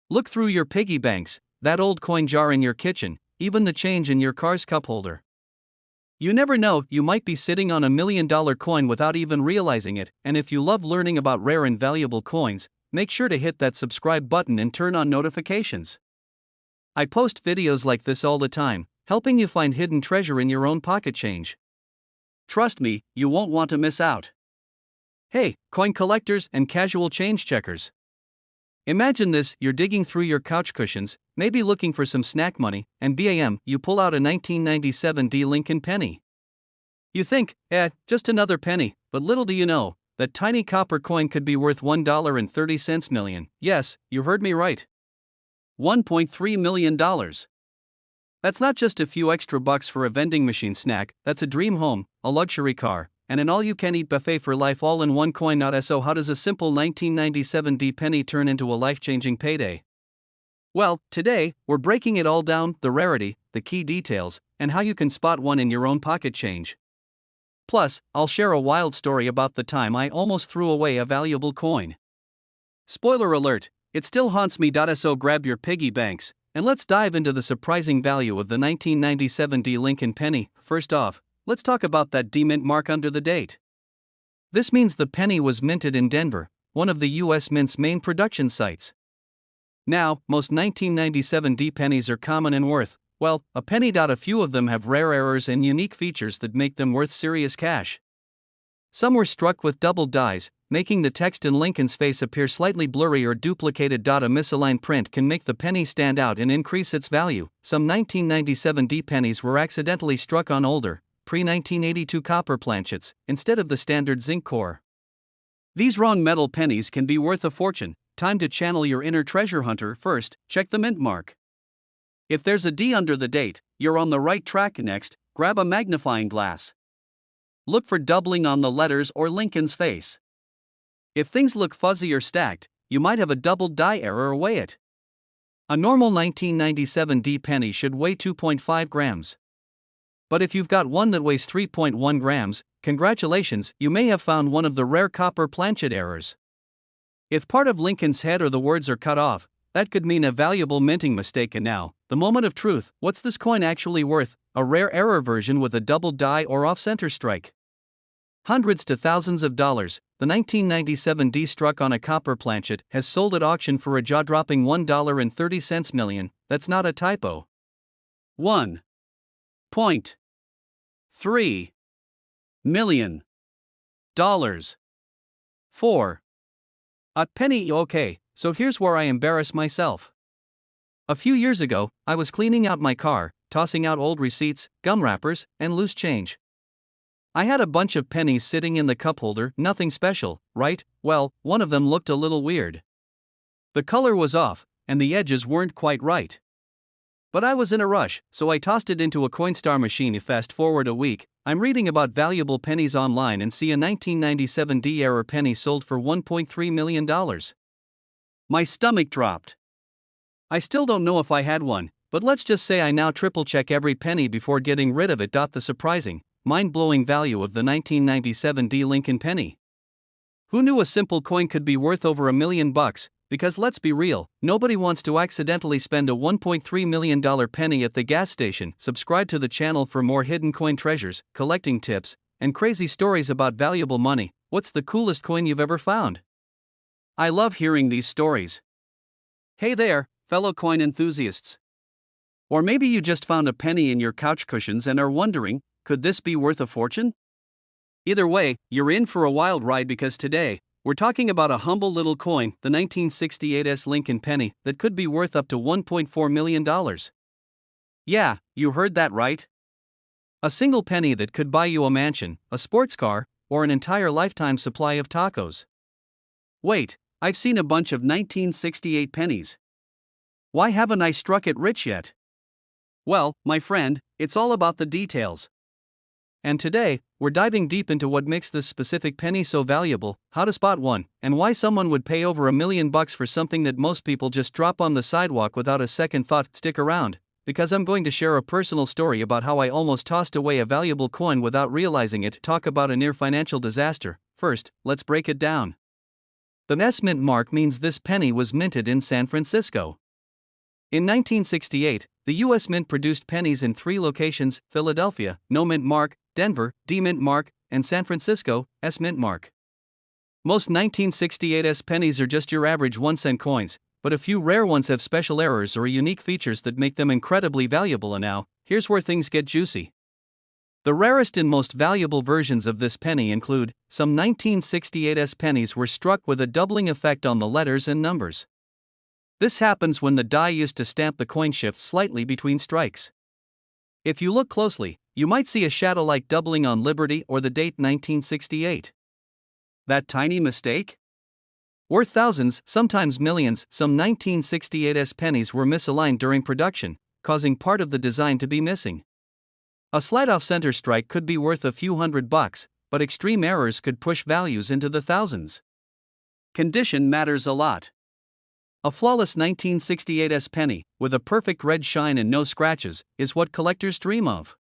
Look through your piggy banks, that old coin jar in your kitchen, even the change in your car's cup holder. You never know, you might be sitting on $1 million coin without even realizing it. And if you love learning about rare and valuable coins, make sure to hit that subscribe button and turn on notifications. I post videos like this all the time, helping you find hidden treasure in your own pocket change. Trust me, you won't want to miss out. Hey, coin collectors and casual change checkers. Imagine this: you're digging through your couch cushions, maybe looking for some snack money, and bam, you pull out a 1997 D Lincoln penny. You think, just another penny, but little do you know, that tiny copper coin could be worth $1.30 million. Yes, you heard me right. $1.3 million. That's not just a few extra bucks for a vending machine snack, that's a dream home, a luxury car, and an all-you-can-eat buffet for life, all in one coin. So how does a simple 1997 D penny turn into a life-changing payday? Well, today, we're breaking it all down: the rarity, the key details, and how you can spot one in your own pocket change. Plus, I'll share a wild story about the time I almost threw away a valuable coin. Spoiler alert, it still haunts me. So grab your piggy banks, and let's dive into the surprising value of the 1997 D Lincoln penny. First off, let's talk about that D mint mark under the date. This means the penny was minted in Denver, one of the U.S. Mint's main production sites. Now, most 1997 D pennies are common in worth, well, a penny. A few of them have rare errors and unique features that make them worth serious cash. Some were struck with double dies, making the text in Lincoln's face appear slightly blurry or duplicated. A misaligned print can make the penny stand out and increase its value. Some 1997 D pennies were accidentally struck on older, pre-1982 copper planchets, instead of the standard zinc core. These wrong metal pennies can be worth a fortune. Time to channel your inner treasure hunter. First, check the mint mark. If there's a D under the date, you're on the right track. Next, grab a magnifying glass. Look for doubling on the letters or Lincoln's face. If things look fuzzy or stacked, you might have a double die error. Weigh it. A normal 1997 D penny should weigh 2.5 grams. But if you've got one that weighs 3.1 grams, congratulations, you may have found one of the rare copper planchet errors. If part of Lincoln's head or the words are cut off, that could mean a valuable minting mistake. And now, the moment of truth: what's this coin actually worth? A rare error version with a double die or off-center strike. Hundreds to thousands of dollars. The 1997 D struck on a copper planchet has sold at auction for a jaw-dropping $1.30 million. That's not a typo. $1.3 million. 4. A penny. Okay, so here's where I embarrass myself. A few years ago, I was cleaning out my car, tossing out old receipts, gum wrappers, and loose change. I had a bunch of pennies sitting in the cup holder. Nothing special, right? Well, one of them looked a little weird. The color was off, and the edges weren't quite right. But I was in a rush, so I tossed it into a Coinstar machine. Fast forward a week, I'm reading about valuable pennies online and see a 1997 D-era penny sold for $1.3 million. My stomach dropped. I still don't know if I had one, but let's just say I now triple-check every penny before getting rid of it. The surprising, mind-blowing value of the 1997 D Lincoln penny. Who knew a simple coin could be worth over $1 million? Because let's be real, nobody wants to accidentally spend a $1.3 million penny at the gas station. Subscribe to the channel for more hidden coin treasures, collecting tips, and crazy stories about valuable money. What's the coolest coin you've ever found? I love hearing these stories. Hey there, fellow coin enthusiasts. Or maybe you just found a penny in your couch cushions and are wondering, could this be worth a fortune? Either way, you're in for a wild ride, because today, we're talking about a humble little coin, the 1968 Lincoln penny, that could be worth up to $1.4 million. Yeah, you heard that right. A single penny that could buy you a mansion, a sports car, or an entire lifetime supply of tacos. Wait, I've seen a bunch of 1968 pennies. Why haven't I struck it rich yet? Well, my friend, it's all about the details. And today, we're diving deep into what makes this specific penny so valuable, how to spot one, and why someone would pay over $1 million for something that most people just drop on the sidewalk without a second thought. Stick around, because I'm going to share a personal story about how I almost tossed away a valuable coin without realizing it. Talk about a near financial disaster. First, let's break it down. The S mint mark means this penny was minted in San Francisco. In 1968, the U.S. Mint produced pennies in 3 locations: Philadelphia, no mint mark; Denver, D mint mark; and San Francisco, S mint mark. Most 1968 pennies are just your average 1-cent coins, but a few rare ones have special errors or unique features that make them incredibly valuable. And now, here's where things get juicy. The rarest and most valuable versions of this penny include: some 1968 pennies were struck with a doubling effect on the letters and numbers. This happens when the die used to stamp the coin shifts slightly between strikes. If you look closely, you might see a shadow-like doubling on Liberty or the date 1968. That tiny mistake? Worth thousands, sometimes millions. Some 1968 pennies were misaligned during production, causing part of the design to be missing. A slight off-center strike could be worth a few $100, but extreme errors could push values into the thousands. Condition matters a lot. A flawless 1968 penny, with a perfect red shine and no scratches, is what collectors dream of.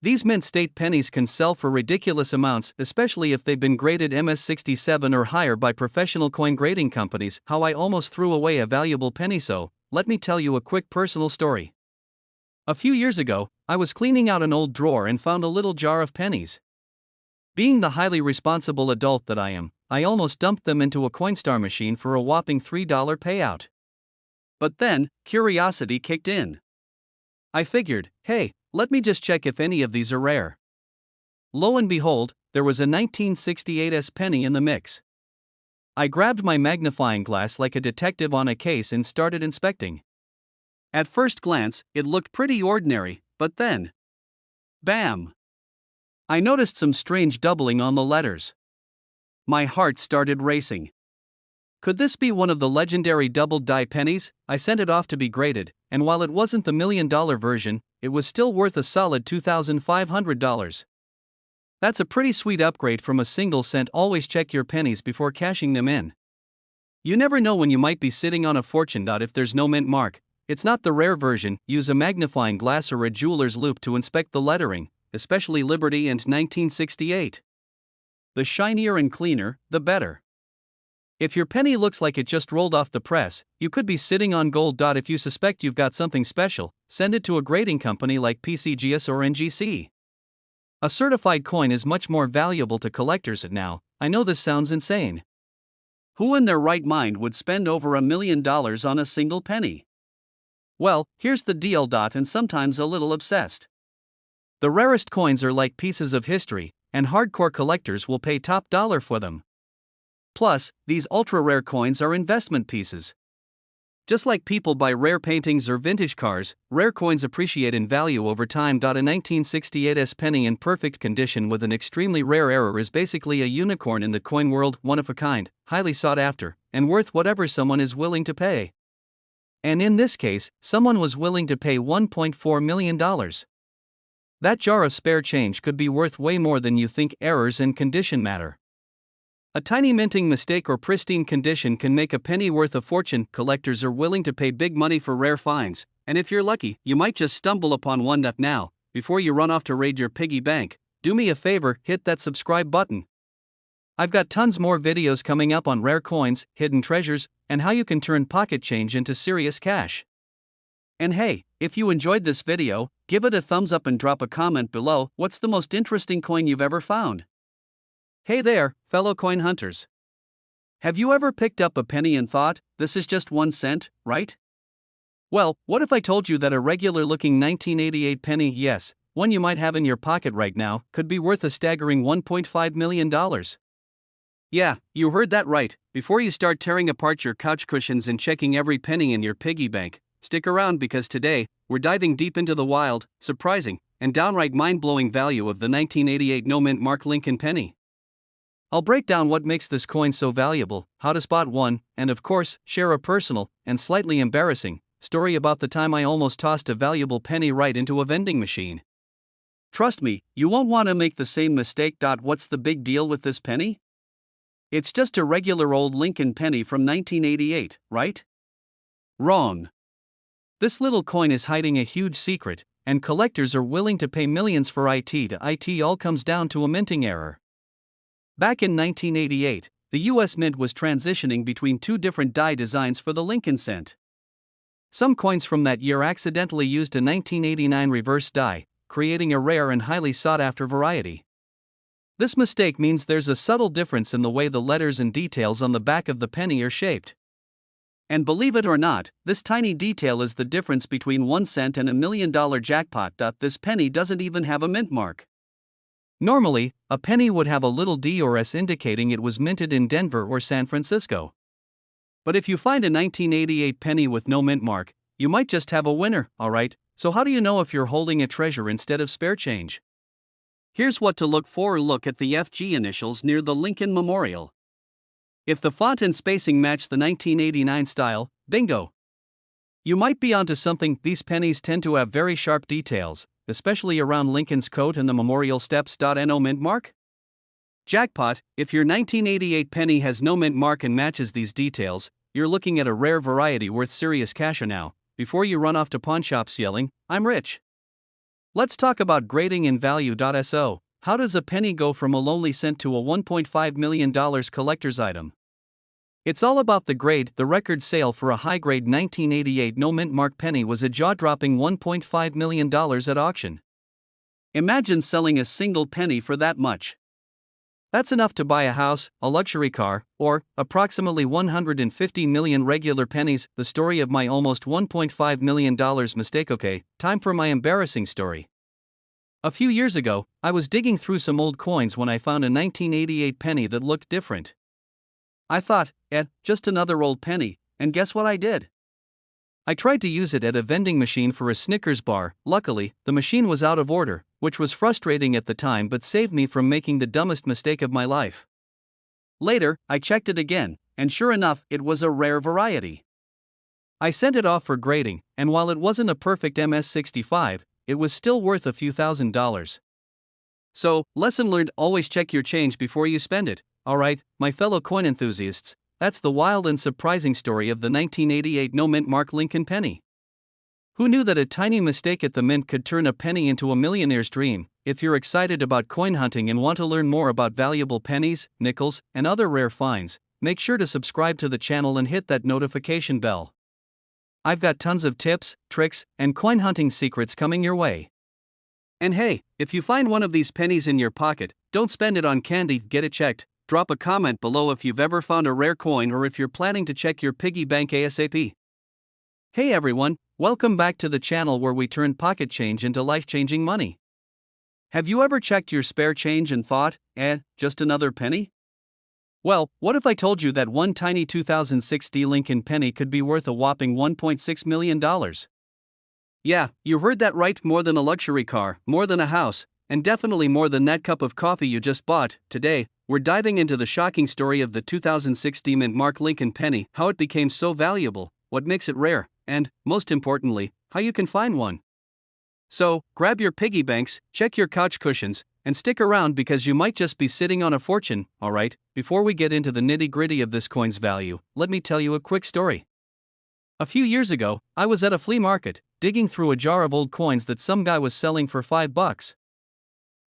These mint state pennies can sell for ridiculous amounts, especially if they've been graded MS67 or higher by professional coin grading companies. How I almost threw away a valuable penny. So, let me tell you a quick personal story. A few years ago, I was cleaning out an old drawer and found a little jar of pennies. Being the highly responsible adult that I am, I almost dumped them into a Coinstar machine for a whopping $3 payout. But then, curiosity kicked in. I figured, hey, let me just check if any of these are rare. Lo and behold, there was a 1968 penny in the mix. I grabbed my magnifying glass like a detective on a case and started inspecting. At first glance, it looked pretty ordinary, but then, bam! I noticed some strange doubling on the letters. My heart started racing. Could this be one of the legendary doubled die pennies? I sent it off to be graded, and while it wasn't the $1 million version, it was still worth a solid $2,500. That's a pretty sweet upgrade from a single cent. Always check your pennies before cashing them in. You never know when you might be sitting on a fortune. If there's no mint mark, it's not the rare version. Use a magnifying glass or a jeweler's loupe to inspect the lettering, especially Liberty and 1968. The shinier and cleaner, the better. If your penny looks like it just rolled off the press, you could be sitting on gold. If you suspect you've got something special, send it to a grading company like PCGS or NGC. A certified coin is much more valuable to collectors now. I know this sounds insane. Who in their right mind would spend over $1 million on a single penny? Well, here's the deal. And sometimes a little obsessed. The rarest coins are like pieces of history, and hardcore collectors will pay top dollar for them. Plus, these ultra-rare coins are investment pieces. Just like people buy rare paintings or vintage cars, rare coins appreciate in value over time. A 1968 penny in perfect condition with an extremely rare error is basically a unicorn in the coin world, one of a kind, highly sought after, and worth whatever someone is willing to pay. And in this case, someone was willing to pay $1.4 million. That jar of spare change could be worth way more than you think. Errors and condition matter. A tiny minting mistake or pristine condition can make a penny worth a fortune. Collectors are willing to pay big money for rare finds, and if you're lucky, you might just stumble upon one. Now, before you run off to raid your piggy bank, do me a favor, hit that subscribe button. I've got tons more videos coming up on rare coins, hidden treasures, and how you can turn pocket change into serious cash. And hey, if you enjoyed this video, give it a thumbs up and drop a comment below. What's the most interesting coin you've ever found? Hey there, fellow coin hunters. Have you ever picked up a penny and thought, this is just 1 cent, right? Well, what if I told you that a regular looking 1988 penny, yes, one you might have in your pocket right now, could be worth a staggering $1.5 million? Yeah, you heard that right. Before you start tearing apart your couch cushions and checking every penny in your piggy bank, stick around because today, we're diving deep into the wild, surprising, and downright mind-blowing value of the 1988 no-mint mark Lincoln penny. I'll break down what makes this coin so valuable, how to spot one, and of course, share a personal, and slightly embarrassing, story about the time I almost tossed a valuable penny right into a vending machine. Trust me, you won't want to make the same mistake. What's the big deal with this penny? It's just a regular old Lincoln penny from 1988, right? Wrong. This little coin is hiding a huge secret, and collectors are willing to pay millions for it. It all comes down to a minting error. Back in 1988, the US Mint was transitioning between two different die designs for the Lincoln cent. Some coins from that year accidentally used a 1989 reverse die, creating a rare and highly sought-after variety. This mistake means there's a subtle difference in the way the letters and details on the back of the penny are shaped. And believe it or not, this tiny detail is the difference between 1 cent and $1 million jackpot. This penny doesn't even have a mint mark. Normally, a penny would have a little D or S indicating it was minted in Denver or San Francisco. But if you find a 1988 penny with no mint mark, you might just have a winner, alright? So how do you know if you're holding a treasure instead of spare change? Here's what to look for. Look at the FG initials near the Lincoln Memorial. If the font and spacing match the 1989 style, bingo! You might be onto something. These pennies tend to have very sharp details, especially around Lincoln's coat and the memorial steps. No mint mark? Jackpot, if your 1988 penny has no mint mark and matches these details, you're looking at a rare variety worth serious cash. Now, before you run off to pawn shops yelling, I'm rich. Let's talk about grading and value. So, how does a penny go from a lonely cent to a $1.5 million collector's item? It's all about the grade. The record sale for a high-grade 1988 no-mint mark penny was a jaw-dropping $1.5 million at auction. Imagine selling a single penny for that much. That's enough to buy a house, a luxury car, or approximately 150 million regular pennies. The story of my almost $1.5 million mistake. Okay, time for my embarrassing story. A few years ago, I was digging through some old coins when I found a 1988 penny that looked different. I thought, just another old penny, and guess what I did? I tried to use it at a vending machine for a Snickers bar. Luckily, the machine was out of order, which was frustrating at the time but saved me from making the dumbest mistake of my life. Later, I checked it again, and sure enough, it was a rare variety. I sent it off for grading, and while it wasn't a perfect MS-65, it was still worth a few $1,000s. So, lesson learned: always check your change before you spend it. Alright, my fellow coin enthusiasts, that's the wild and surprising story of the 1988 no-mint mark Lincoln penny. Who knew that a tiny mistake at the mint could turn a penny into a millionaire's dream? If you're excited about coin hunting and want to learn more about valuable pennies, nickels, and other rare finds, make sure to subscribe to the channel and hit that notification bell. I've got tons of tips, tricks, and coin hunting secrets coming your way. And hey, if you find one of these pennies in your pocket, don't spend it on candy, get it checked. Drop a comment below if you've ever found a rare coin or if you're planning to check your piggy bank ASAP. Hey everyone, welcome back to the channel where we turn pocket change into life-changing money. Have you ever checked your spare change and thought, just another penny? Well, what if I told you that one tiny 2006 Lincoln penny could be worth a whopping $1.6 million? Yeah, you heard that right, more than a luxury car, more than a house, and definitely more than that cup of coffee you just bought. Today, we're diving into the shocking story of the 2006 mint mark Lincoln penny, how it became so valuable, what makes it rare, and, most importantly, how you can find one. So, grab your piggy banks, check your couch cushions, and stick around because you might just be sitting on a fortune, alright? Before we get into the nitty-gritty of this coin's value, let me tell you a quick story. A few years ago, I was at a flea market, digging through a jar of old coins that some guy was selling for $5.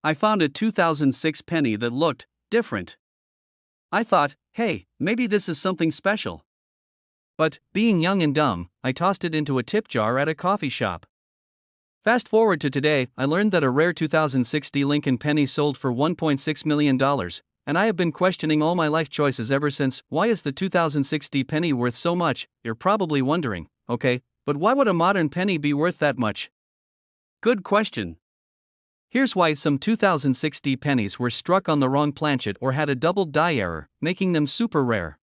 I found a 2006 penny that looked different. I thought, hey, maybe this is something special. But, being young and dumb, I tossed it into a tip jar at a coffee shop. Fast forward to today, I learned that a rare 2006 Lincoln penny sold for $1.6 million, and I have been questioning all my life choices ever since. Why is the 2006 penny worth so much? You're probably wondering, okay, but why would a modern penny be worth that much? Good question. Here's why: some 2006 pennies were struck on the wrong planchet or had a double die error, making them super rare.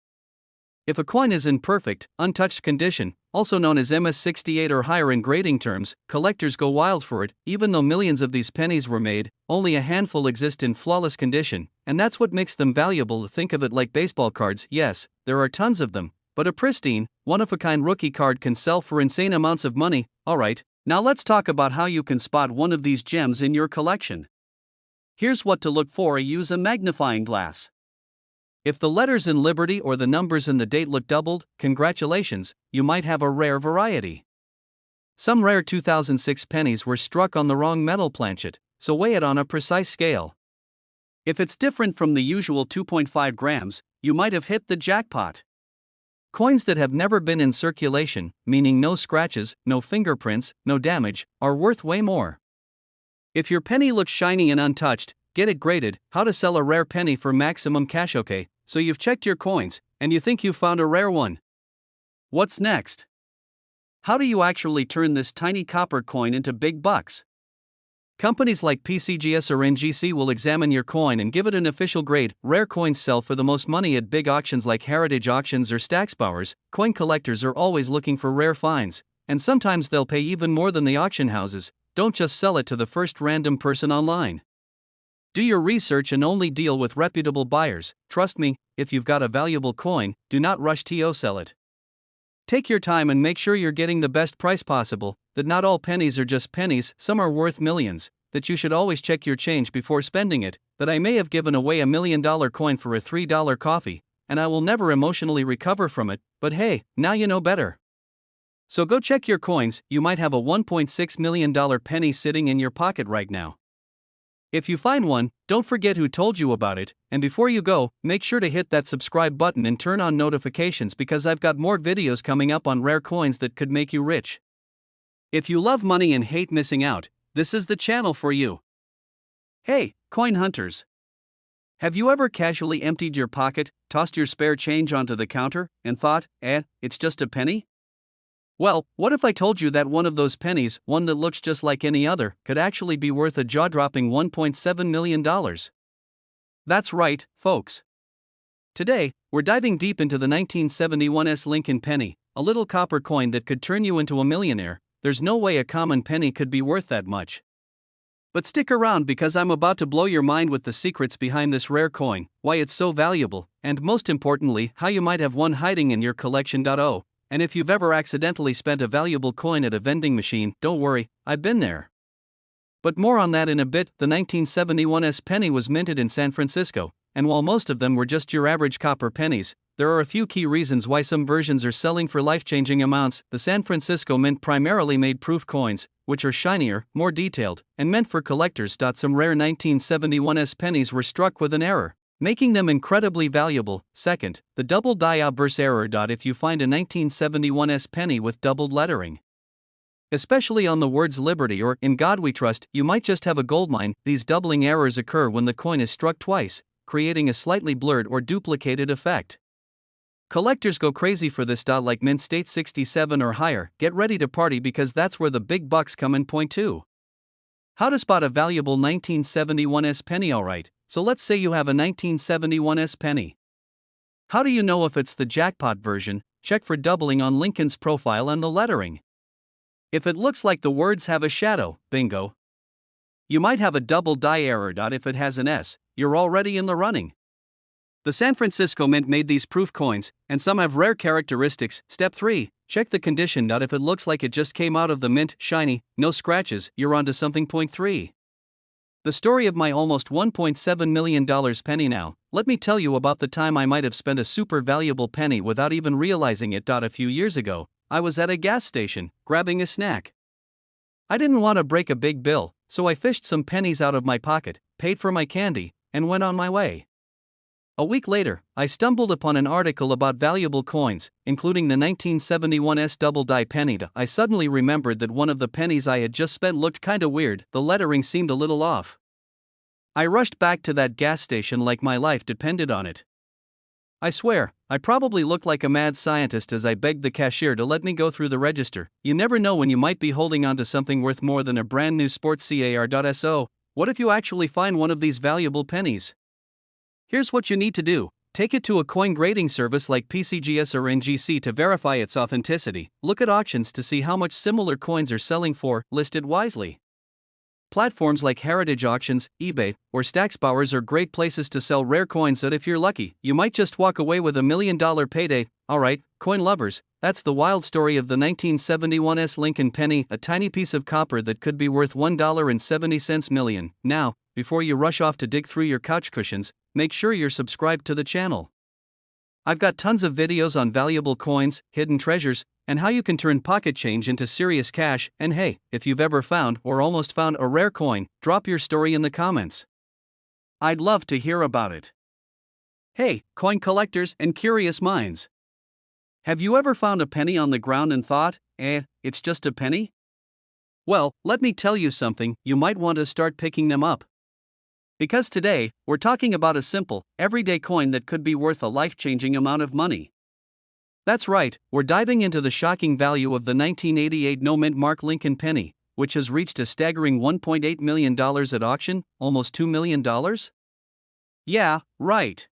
If a coin is in perfect, untouched condition, also known as MS68 or higher in grading terms, collectors go wild for it. Even though millions of these pennies were made, only a handful exist in flawless condition, and that's what makes them valuable. Think of it like baseball cards. Yes, there are tons of them, but a pristine, one-of-a-kind rookie card can sell for insane amounts of money. Alright, now let's talk about how you can spot one of these gems in your collection. Here's what to look for: use a magnifying glass. If the letters in Liberty or the numbers in the date look doubled, congratulations, you might have a rare variety. Some rare 2006 pennies were struck on the wrong metal planchet, so weigh it on a precise scale. If it's different from the usual 2.5 grams, you might have hit the jackpot. Coins that have never been in circulation, meaning no scratches, no fingerprints, no damage, are worth way more. If your penny looks shiny and untouched, get it graded. How to sell a rare penny for maximum cash. Okay, so you've checked your coins, and you think you found a rare one. What's next? How do you actually turn this tiny copper coin into big bucks? Companies like PCGS or NGC will examine your coin and give it an official grade. Rare coins sell for the most money at big auctions like Heritage Auctions or Stacksbowers. Coin collectors are always looking for rare finds, and sometimes they'll pay even more than the auction houses. Don't just sell it to the first random person online. Do your research and only deal with reputable buyers. Trust me, if you've got a valuable coin, do not rush to sell it. Take your time and make sure you're getting the best price possible, that not all pennies are just pennies, some are worth millions, that you should always check your change before spending it, that I may have given away $1 million coin for a $3 coffee, and I will never emotionally recover from it, but hey, now you know better. So go check your coins. You might have a $1.6 million penny sitting in your pocket right now. If you find one, don't forget who told you about it, and before you go, make sure to hit that subscribe button and turn on notifications because I've got more videos coming up on rare coins that could make you rich. If you love money and hate missing out, this is the channel for you. Hey, coin hunters! Have you ever casually emptied your pocket, tossed your spare change onto the counter, and thought, it's just a penny? Well, what if I told you that one of those pennies, one that looks just like any other, could actually be worth a jaw-dropping $1.7 million? That's right, folks. Today, we're diving deep into the 1971 Lincoln penny, a little copper coin that could turn you into a millionaire. There's no way a common penny could be worth that much. But stick around because I'm about to blow your mind with the secrets behind this rare coin, why it's so valuable, and most importantly, how you might have one hiding in your collection. And if you've ever accidentally spent a valuable coin at a vending machine, don't worry, I've been there. But more on that in a bit. The 1971 penny was minted in San Francisco, and while most of them were just your average copper pennies, there are a few key reasons why some versions are selling for life-changing amounts. The San Francisco Mint primarily made proof coins, which are shinier, more detailed, and meant for collectors. Some rare 1971 pennies were struck with an error, making them incredibly valuable. Second, the double die obverse error. If you find a 1971 penny with doubled lettering, especially on the words Liberty or In God We Trust, you might just have a goldmine. These doubling errors occur when the coin is struck twice, creating a slightly blurred or duplicated effect. Collectors go crazy for this. Like mint state 67 or higher, get ready to party because that's where the big bucks come in. Point 2. How to spot a valuable 1971 penny. Alright, so let's say you have a 1971 penny. How do you know if it's the jackpot version? Check for doubling on Lincoln's profile and the lettering. If it looks like the words have a shadow, bingo. You might have a double die error. If it has an S, you're already in the running. The San Francisco Mint made these proof coins, and some have rare characteristics. Step 3. check the condition. If it looks like it just came out of the mint, shiny, no scratches, you're onto something. Point 3. The story of my almost $1.7 million penny. Now, let me tell you about the time I might have spent a super valuable penny without even realizing it. A few years ago, I was at a gas station, grabbing a snack. I didn't want to break a big bill, so I fished some pennies out of my pocket, paid for my candy, and went on my way. A week later, I stumbled upon an article about valuable coins, including the 1971's double-die penny. I suddenly remembered that one of the pennies I had just spent looked kinda weird, the lettering seemed a little off. I rushed back to that gas station like my life depended on it. I swear, I probably looked like a mad scientist as I begged the cashier to let me go through the register. You never know when you might be holding on to something worth more than a brand new sports car. So, what if you actually find one of these valuable pennies? Here's what you need to do. Take it to a coin grading service like PCGS or NGC to verify its authenticity. Look at auctions to see how much similar coins are selling for, listed wisely. Platforms like Heritage Auctions, eBay, or Stacksbowers are great places to sell rare coins that if you're lucky, you might just walk away with $1 million payday. Alright, coin lovers, that's the wild story of the 1971's Lincoln penny, a tiny piece of copper that could be worth $1.70 million. Now, before you rush off to dig through your couch cushions, make sure you're subscribed to the channel. I've got tons of videos on valuable coins, hidden treasures, and how you can turn pocket change into serious cash. And hey, if you've ever found or almost found a rare coin, drop your story in the comments. I'd love to hear about it. Hey, coin collectors and curious minds. Have you ever found a penny on the ground and thought, it's just a penny? Well, let me tell you something, you might want to start picking them up. Because today, we're talking about a simple, everyday coin that could be worth a life-changing amount of money. That's right, we're diving into the shocking value of the 1988 no-mint mark Lincoln penny, which has reached a staggering $1.8 million at auction, almost $2 million? Yeah, right.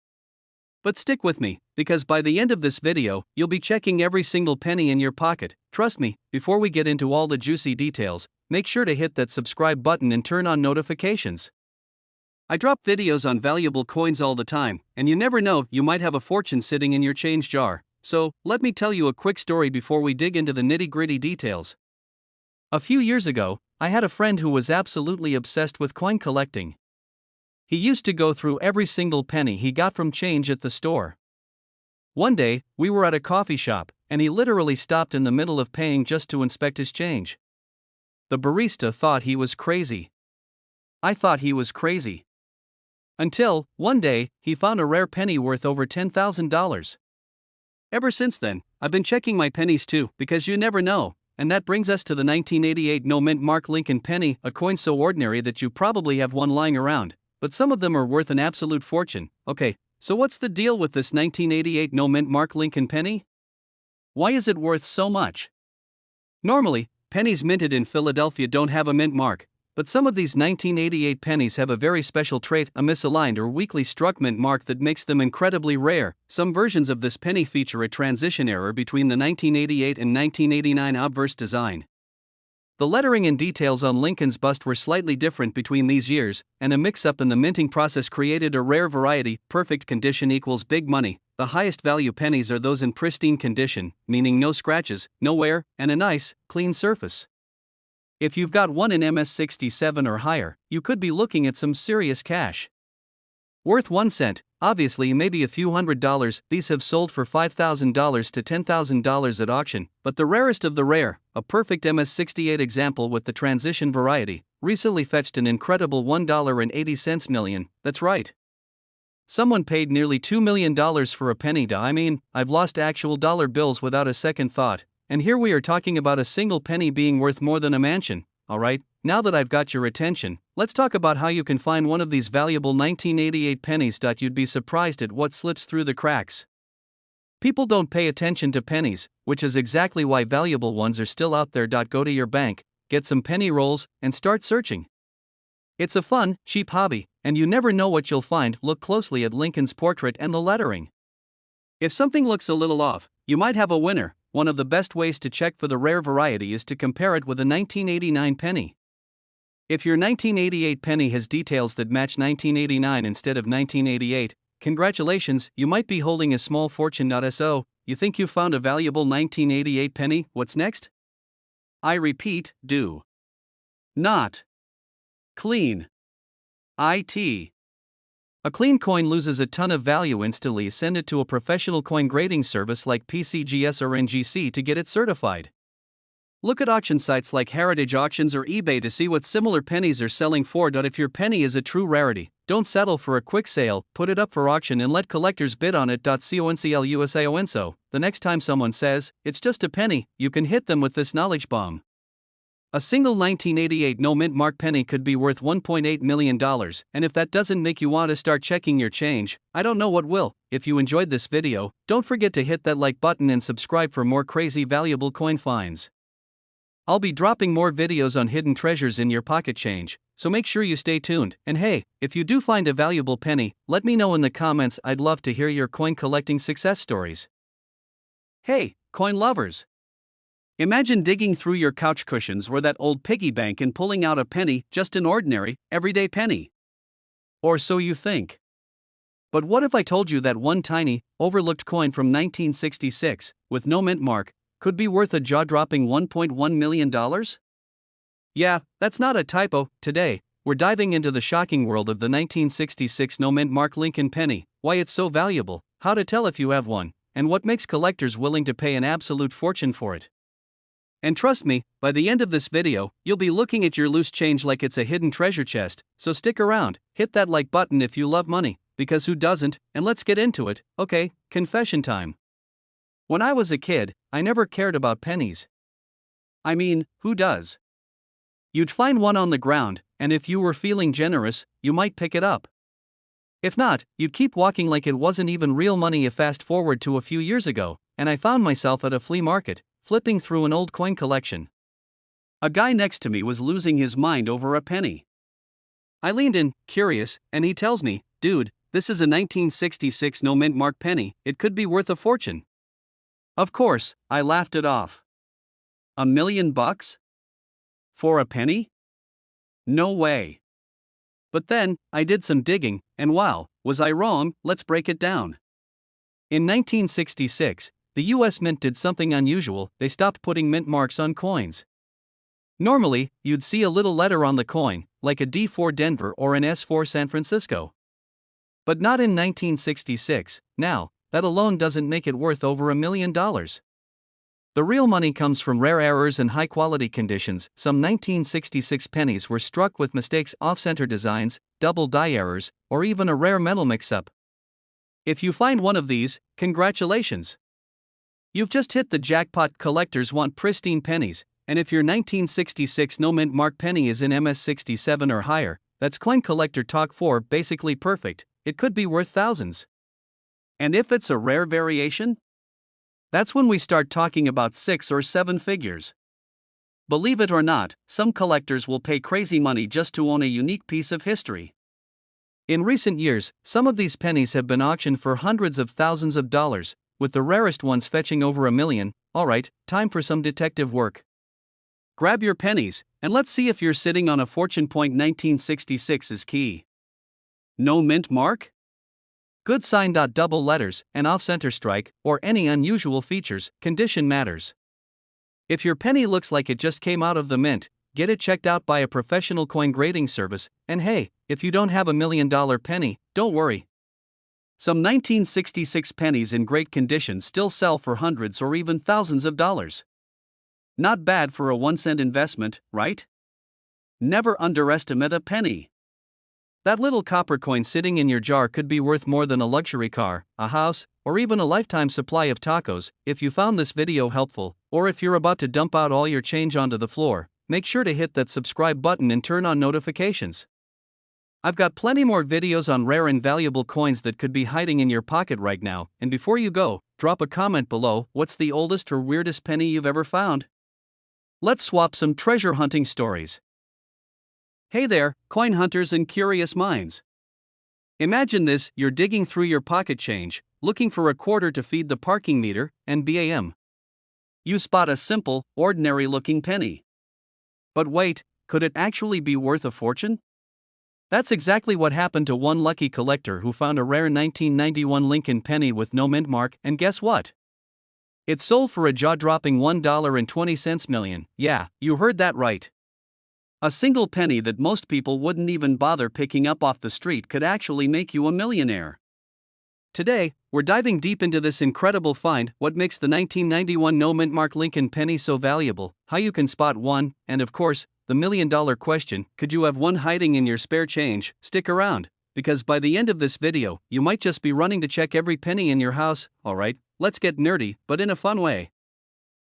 But stick with me, because by the end of this video, you'll be checking every single penny in your pocket. Trust me, before we get into all the juicy details, make sure to hit that subscribe button and turn on notifications. I drop videos on valuable coins all the time, and you never know, you might have a fortune sitting in your change jar. So, let me tell you a quick story before we dig into the nitty-gritty details. A few years ago, I had a friend who was absolutely obsessed with coin collecting. He used to go through every single penny he got from change at the store. One day, we were at a coffee shop, and he literally stopped in the middle of paying just to inspect his change. The barista thought he was crazy. I thought he was crazy. Until, one day, he found a rare penny worth over $10,000. Ever since then, I've been checking my pennies too, because you never know. And that brings us to the 1988 no-mint mark Lincoln penny, a coin so ordinary that you probably have one lying around, but some of them are worth an absolute fortune. Okay, so what's the deal with this 1988 no-mint mark Lincoln penny? Why is it worth so much? Normally, pennies minted in Philadelphia don't have a mint mark, but some of these 1988 pennies have a very special trait, a misaligned or weakly struck mint mark that makes them incredibly rare. Some versions of this penny feature a transition error between the 1988 and 1989 obverse design. The lettering and details on Lincoln's bust were slightly different between these years, and a mix-up in the minting process created a rare variety. Perfect condition equals big money. The highest value pennies are those in pristine condition, meaning no scratches, no wear, and a nice, clean surface. If you've got one in MS67 or higher, you could be looking at some serious cash. Worth 1 cent, obviously maybe a few $100s, these have sold for $5,000 to $10,000 at auction, but the rarest of the rare, a perfect MS68 example with the transition variety, recently fetched an incredible $1.80 million. That's right. Someone paid nearly $2 million for a penny. I mean, I've lost actual dollar bills without a second thought. And here we are talking about a single penny being worth more than a mansion. Alright, now that I've got your attention, let's talk about how you can find one of these valuable 1988 pennies. You'd be surprised at what slips through the cracks. People don't pay attention to pennies, which is exactly why valuable ones are still out there. Go to your bank, get some penny rolls, and start searching. It's a fun, cheap hobby, and you never know what you'll find. Look closely at Lincoln's portrait and the lettering. If something looks a little off, you might have a winner. One of the best ways to check for the rare variety is to compare it with a 1989 penny. If your 1988 penny has details that match 1989 instead of 1988, congratulations, you might be holding a small fortune. So, you think you found a valuable 1988 penny? What's next? I repeat, do not clean it. A clean coin loses a ton of value instantly. Send it to a professional coin grading service like PCGS or NGC to get it certified. Look at auction sites like Heritage Auctions or eBay to see what similar pennies are selling for. If your penny is a true rarity, don't settle for a quick sale, put it up for auction and let collectors bid on it. CONCLUSAONSO. The next time someone says, it's just a penny, you can hit them with this knowledge bomb. A single 1988 no mint mark penny could be worth $1.8 million, and if that doesn't make you want to start checking your change, I don't know what will. If you enjoyed this video, don't forget to hit that like button and subscribe for more crazy valuable coin finds. I'll be dropping more videos on hidden treasures in your pocket change, so make sure you stay tuned. And hey, if you do find a valuable penny, let me know in the comments. I'd love to hear your coin collecting success stories. Hey, coin lovers! Imagine digging through your couch cushions or that old piggy bank and pulling out a penny, just an ordinary, everyday penny. Or so you think. But what if I told you that one tiny, overlooked coin from 1966, with no mint mark, could be worth a jaw-dropping $1.1 million? Yeah, that's not a typo. Today, we're diving into the shocking world of the 1966 no mint mark Lincoln penny, why it's so valuable, how to tell if you have one, and what makes collectors willing to pay an absolute fortune for it. And trust me, by the end of this video, you'll be looking at your loose change like it's a hidden treasure chest, so stick around, hit that like button if you love money, because who doesn't, and let's get into it. Okay, confession time. When I was a kid, I never cared about pennies. I mean, who does? You'd find one on the ground, and if you were feeling generous, you might pick it up. If not, you'd keep walking like it wasn't even real money. Fast forward to a few years ago, and I found myself at a flea market, flipping through an old coin collection. A guy next to me was losing his mind over a penny. I leaned in, curious, and he tells me, dude, this is a 1966 no mint mark penny, it could be worth a fortune. Of course, I laughed it off. $1 million? For a penny? No way. But then, I did some digging, and wow, was I wrong? Let's break it down. In 1966, the US Mint did something unusual. They stopped putting mint marks on coins. Normally, you'd see a little letter on the coin, like a D for Denver or an S for San Francisco. But not in 1966. Now, that alone doesn't make it worth over $1 million. The real money comes from rare errors and high-quality conditions. Some 1966 pennies were struck with mistakes, off-center designs, double die errors, or even a rare metal mix-up. If you find one of these, congratulations! You've just hit the jackpot. Collectors want pristine pennies, and if your 1966 no mint mark penny is in MS67 or higher, that's coin collector talk for basically perfect. It could be worth thousands. And if it's a rare variation? That's when we start talking about 6 or 7 figures. Believe it or not, some collectors will pay crazy money just to own a unique piece of history. In recent years, some of these pennies have been auctioned for hundreds of thousands of dollars, with the rarest ones fetching over $1 million. Alright, time for some detective work. Grab your pennies, and let's see if you're sitting on a fortune. 1966 is key. No mint mark? Good sign. Double letters, an off-center strike, or any unusual features. Condition matters. If your penny looks like it just came out of the mint, get it checked out by a professional coin grading service. And hey, if you don't have $1 million penny, don't worry. Some 1966 pennies in great condition still sell for hundreds or even thousands of dollars. Not bad for a 1-cent investment, right? Never underestimate a penny. That little copper coin sitting in your jar could be worth more than a luxury car, a house, or even a lifetime supply of tacos. If you found this video helpful, or if you're about to dump out all your change onto the floor, make sure to hit that subscribe button and turn on notifications. I've got plenty more videos on rare and valuable coins that could be hiding in your pocket right now, and before you go, drop a comment below. What's the oldest or weirdest penny you've ever found? Let's swap some treasure hunting stories. Hey there, coin hunters and curious minds. Imagine this: you're digging through your pocket change, looking for a quarter to feed the parking meter, and bam! You spot a simple, ordinary-looking penny. But wait, could it actually be worth a fortune? That's exactly what happened to one lucky collector who found a rare 1991 Lincoln penny with no mint mark, and guess what? It sold for a jaw-dropping $1.20 million. Yeah, you heard that right. A single penny that most people wouldn't even bother picking up off the street could actually make you a millionaire. Today, we're diving deep into this incredible find, what makes the 1991 no-mint mark Lincoln penny so valuable, how you can spot one, and of course, the million-dollar question, could you have one hiding in your spare change? Stick around, because by the end of this video, you might just be running to check every penny in your house. Alright, let's get nerdy, but in a fun way.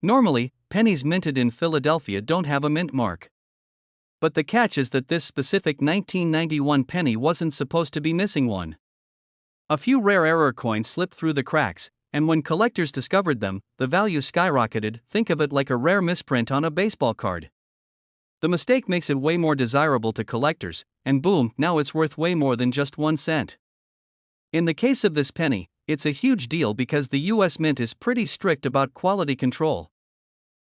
Normally, pennies minted in Philadelphia don't have a mint mark. But the catch is that this specific 1991 penny wasn't supposed to be missing one. A few rare error coins slipped through the cracks, and when collectors discovered them, the value skyrocketed. Think of it like a rare misprint on a baseball card. The mistake makes it way more desirable to collectors, and boom, now it's worth way more than just 1 cent. In the case of this penny, it's a huge deal because the US Mint is pretty strict about quality control.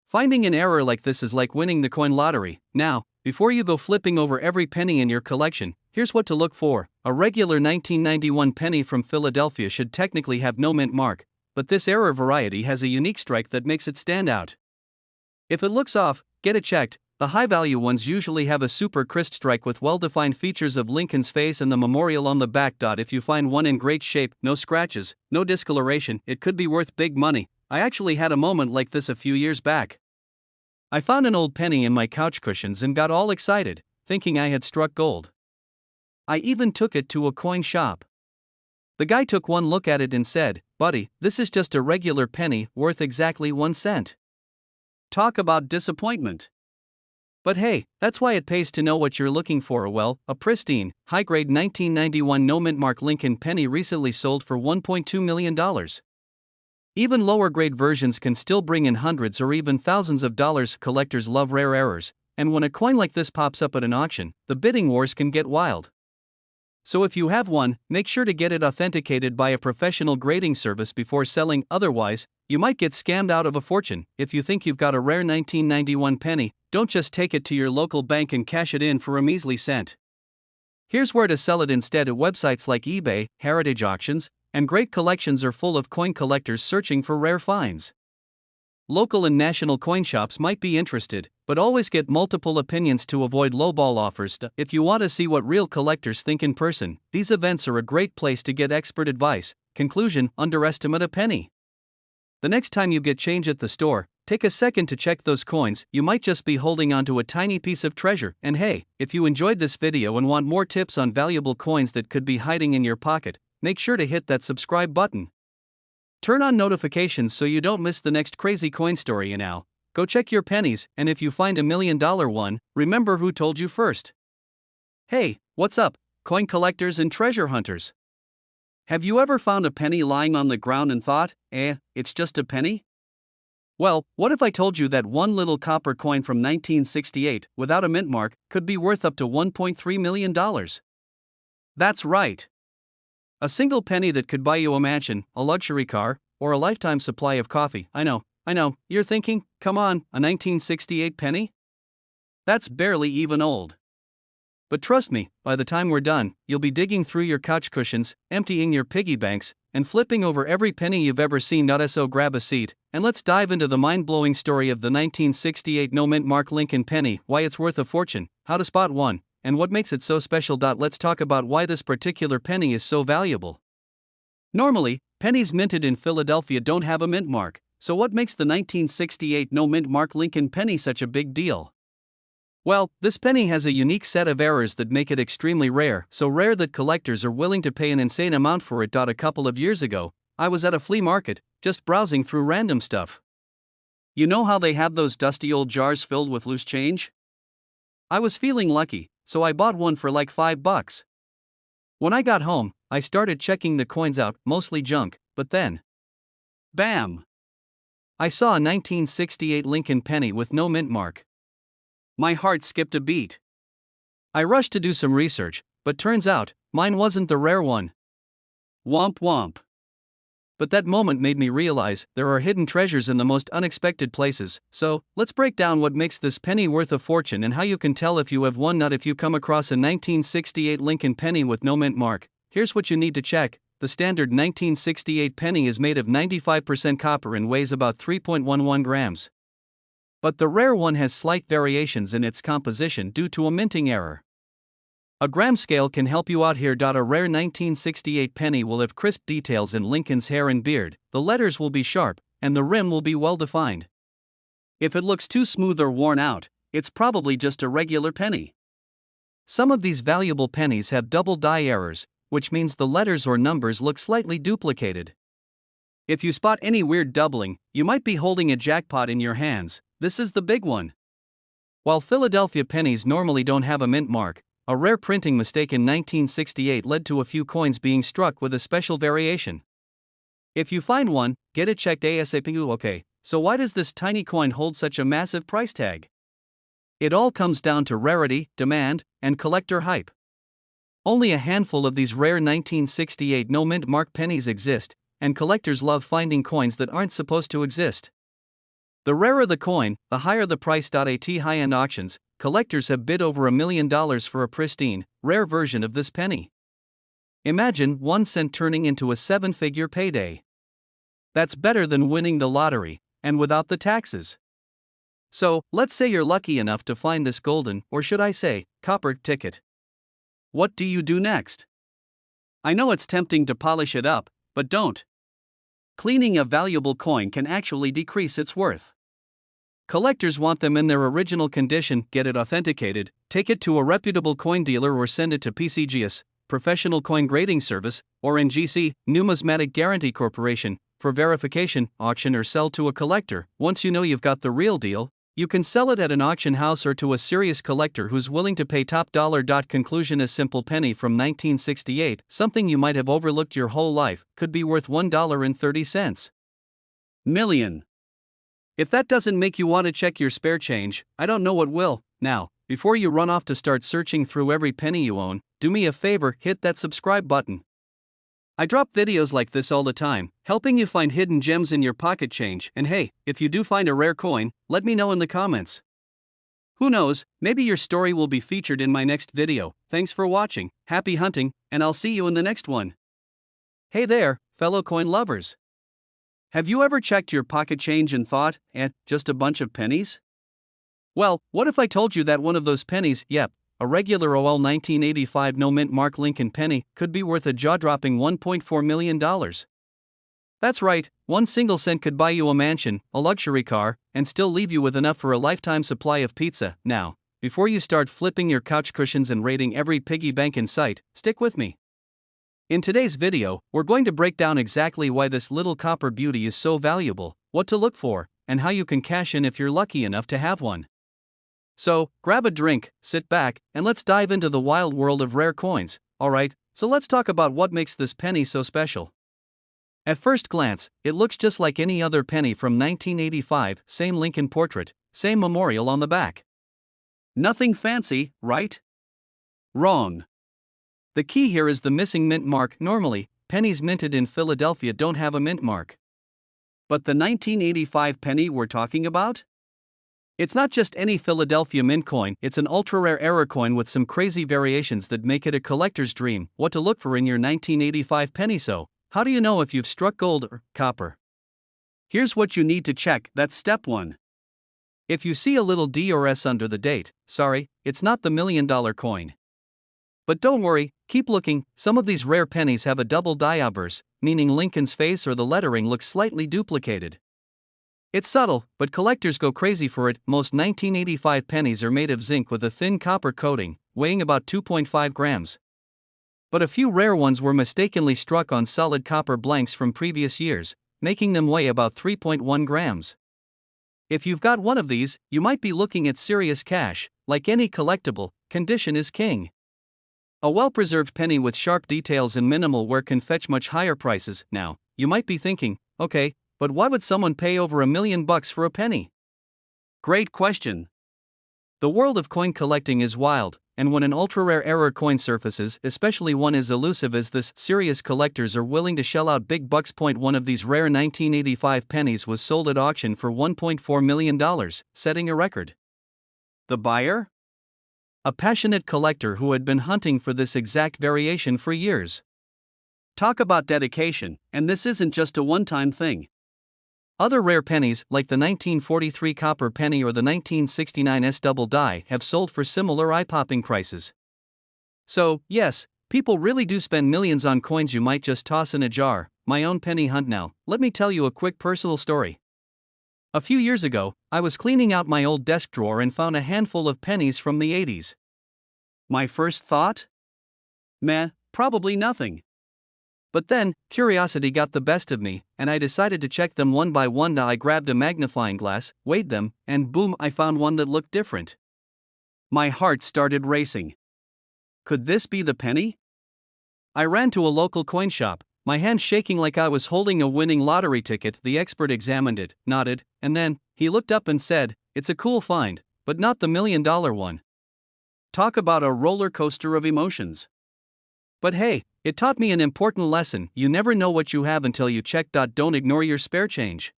Finding an error like this is like winning the coin lottery. Now, before you go flipping over every penny in your collection, here's what to look for. A regular 1991 penny from Philadelphia should technically have no mint mark, but this error variety has a unique strike that makes it stand out. If it looks off, get it checked. The high-value ones usually have a super crisp strike with well-defined features of Lincoln's face and the memorial on the back. If you find one in great shape, no scratches, no discoloration, it could be worth big money. I actually had a moment like this a few years back. I found an old penny in my couch cushions and got all excited, thinking I had struck gold. I even took it to a coin shop. The guy took one look at it and said, "Buddy, this is just a regular penny worth exactly 1 cent." Talk about disappointment. But hey, that's why it pays to know what you're looking for. Well, a pristine, high-grade 1991 no-mint mark Lincoln penny recently sold for $1.2 million. Even lower-grade versions can still bring in hundreds or even thousands of dollars. Collectors love rare errors, and when a coin like this pops up at an auction, the bidding wars can get wild. So if you have one, make sure to get it authenticated by a professional grading service before selling, otherwise, you might get scammed out of a fortune. If you think you've got a rare 1991 penny, don't just take it to your local bank and cash it in for a measly cent. Here's where to sell it instead. At websites like eBay, heritage auctions, and great collections are full of coin collectors searching for rare finds. Local and national coin shops might be interested, but always get multiple opinions to avoid lowball offers. If you want to see what real collectors think in person, these events are a great place to get expert advice. Conclusion: underestimate a penny. The next time you get change at the store, take a second to check those coins. You might just be holding onto a tiny piece of treasure. And hey, if you enjoyed this video and want more tips on valuable coins that could be hiding in your pocket, make sure to hit that subscribe button. Turn on notifications so you don't miss the next crazy coin story. And now, go check your pennies, and if you find $1 million one, remember who told you first. Hey, what's up, coin collectors and treasure hunters? Have you ever found a penny lying on the ground and thought, it's just a penny? Well, what if I told you that one little copper coin from 1968, without a mint mark, could be worth up to $1.3 million? That's right. A single penny that could buy you a mansion, a luxury car, or a lifetime supply of coffee. I know, you're thinking, come on, a 1968 penny? That's barely even old. But trust me, by the time we're done, you'll be digging through your couch cushions, emptying your piggy banks, and flipping over every penny you've ever seen. So grab a seat, and let's dive into the mind-blowing story of the 1968 no-mint mark Lincoln penny, why it's worth a fortune, how to spot one, and what makes it so special. Let's talk about why this particular penny is so valuable. Normally, pennies minted in Philadelphia don't have a mint mark, so what makes the 1968 no-mint mark Lincoln penny such a big deal? Well, this penny has a unique set of errors that make it extremely rare, so rare that collectors are willing to pay an insane amount for it. A couple of years ago, I was at a flea market, just browsing through random stuff. You know how they have those dusty old jars filled with loose change? I was feeling lucky, so I bought one for like $5. When I got home, I started checking the coins out, mostly junk, but then, bam! I saw a 1968 Lincoln penny with no mint mark. My heart skipped a beat. I rushed to do some research, but turns out, mine wasn't the rare one. Womp womp. But that moment made me realize there are hidden treasures in the most unexpected places. So, let's break down what makes this penny worth a fortune and how you can tell if you have one. If you come across a 1968 Lincoln penny with no mint mark, here's what you need to check. the standard 1968 penny is made of 95% copper and weighs about 3.11 grams. But the rare one has slight variations in its composition due to a minting error. A gram scale can help you out here. A rare 1968 penny will have crisp details in Lincoln's hair and beard, the letters will be sharp, and the rim will be well defined. If it looks too smooth or worn out, it's probably just a regular penny. Some of these valuable pennies have double die errors, which means the letters or numbers look slightly duplicated. If you spot any weird doubling, you might be holding a jackpot in your hands. This is the big one. While Philadelphia pennies normally don't have a mint mark, a rare printing mistake in 1968 led to a few coins being struck with a special variation. If you find one, get it checked ASAP. Okay, so why does this tiny coin hold such a massive price tag? It all comes down to rarity, demand, and collector hype. Only a handful of these rare 1968 no-mint mark pennies exist, and collectors love finding coins that aren't supposed to exist. The rarer the coin, the higher the price. At high-end auctions, collectors have bid over $1 million for a pristine, rare version of this penny. Imagine 1 cent turning into a 7-figure payday. That's better than winning the lottery, and without the taxes. So, let's say you're lucky enough to find this golden, or should I say, copper ticket. What do you do next? I know it's tempting to polish it up, but don't. Cleaning a valuable coin can actually decrease its worth. Collectors want them in their original condition. Get it authenticated, take it to a reputable coin dealer or send it to PCGS, Professional Coin Grading Service, or NGC, Numismatic Guarantee Corporation, for verification, auction or sell to a collector. Once you know you've got the real deal, you can sell it at an auction house or to a serious collector who's willing to pay top dollar. Conclusion: a simple penny from 1968, something you might have overlooked your whole life, could be worth $1.30 million. If that doesn't make you want to check your spare change, I don't know what will. Now, before you run off to start searching through every penny you own, do me a favor, hit that subscribe button. I drop videos like this all the time, helping you find hidden gems in your pocket change. And hey, if you do find a rare coin, let me know in the comments. Who knows, maybe your story will be featured in my next video. Thanks for watching, happy hunting, and I'll see you in the next one. Hey there, fellow coin lovers. Have you ever checked your pocket change and thought, just a bunch of pennies? Well, what if I told you that one of those pennies, a regular OL 1985 no-mint mark Lincoln penny, could be worth a jaw-dropping $1.4 million? That's right, 1 single cent could buy you a mansion, a luxury car, and still leave you with enough for a lifetime supply of pizza. Now, before you start flipping your couch cushions and raiding every piggy bank in sight, stick with me. In today's video, we're going to break down exactly why this little copper beauty is so valuable, what to look for, and how you can cash in if you're lucky enough to have one. So, grab a drink, sit back, and let's dive into the wild world of rare coins. Alright, so let's talk about what makes this penny so special. At first glance, it looks just like any other penny from 1985, same Lincoln portrait, same memorial on the back. Nothing fancy, right? Wrong. The key here is the missing mint mark. Normally, pennies minted in Philadelphia don't have a mint mark. But the 1985 penny we're talking about? It's not just any Philadelphia mint coin, it's an ultra-rare error coin with some crazy variations that make it a collector's dream. What to look for in your 1985 penny? So, how do you know if you've struck gold or copper? Here's what you need to check. That's step 1. If you see a little D or S under the date, sorry, it's not the $1 million coin. But don't worry, keep looking. Some of these rare pennies have a double die obverse, meaning Lincoln's face or the lettering looks slightly duplicated. It's subtle, but collectors go crazy for it. Most 1985 pennies are made of zinc with a thin copper coating, weighing about 2.5 grams. But a few rare ones were mistakenly struck on solid copper blanks from previous years, making them weigh about 3.1 grams. If you've got one of these, you might be looking at serious cash. Like any collectible, condition is king. A well-preserved penny with sharp details and minimal wear can fetch much higher prices. Now, you might be thinking, okay, but why would someone pay over $1 million for a penny? Great question. The world of coin collecting is wild, and when an ultra-rare error coin surfaces, especially one as elusive as this, serious collectors are willing to shell out big bucks. One of these rare 1985 pennies was sold at auction for $1.4 million, setting a record. The buyer? A passionate collector who had been hunting for this exact variation for years. Talk about dedication, and this isn't just a one-time thing. Other rare pennies, like the 1943 copper penny or the 1969 S double die, have sold for similar eye-popping prices. So, yes, people really do spend millions on coins you might just toss in a jar. My own penny hunt now. Let me tell you a quick personal story. A few years ago, I was cleaning out my old desk drawer and found a handful of pennies from the 80s. My first thought? Meh, probably nothing. But then, curiosity got the best of me, and I decided to check them one by one. I grabbed a magnifying glass, weighed them, and boom, I found one that looked different. My heart started racing. Could this be the penny? I ran to a local coin shop, my hand shaking like I was holding a winning lottery ticket. The expert examined it, nodded, and then he looked up and said, "It's a cool find, but not the $1 million one." Talk about a roller coaster of emotions. But hey, it taught me an important lesson: you never know what you have until you check. Don't ignore your spare change.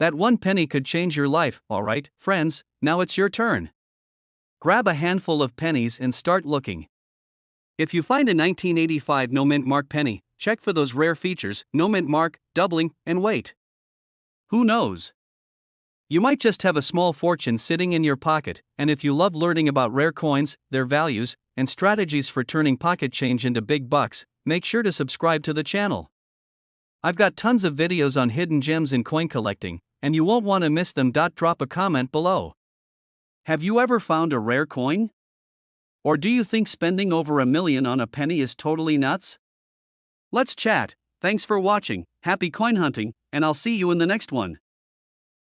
That one penny could change your life. Alright, friends, now it's your turn. Grab a handful of pennies and start looking. If you find a 1985 no mint mark penny, check for those rare features: no mint mark, doubling, and weight. Who knows? You might just have a small fortune sitting in your pocket. And if you love learning about rare coins, their values, and strategies for turning pocket change into big bucks, make sure to subscribe to the channel. I've got tons of videos on hidden gems in coin collecting, and you won't want to miss them. Drop a comment below. Have you ever found a rare coin? Or do you think spending over $1 million on a penny is totally nuts? Let's chat. Thanks for watching, happy coin hunting, and I'll see you in the next one.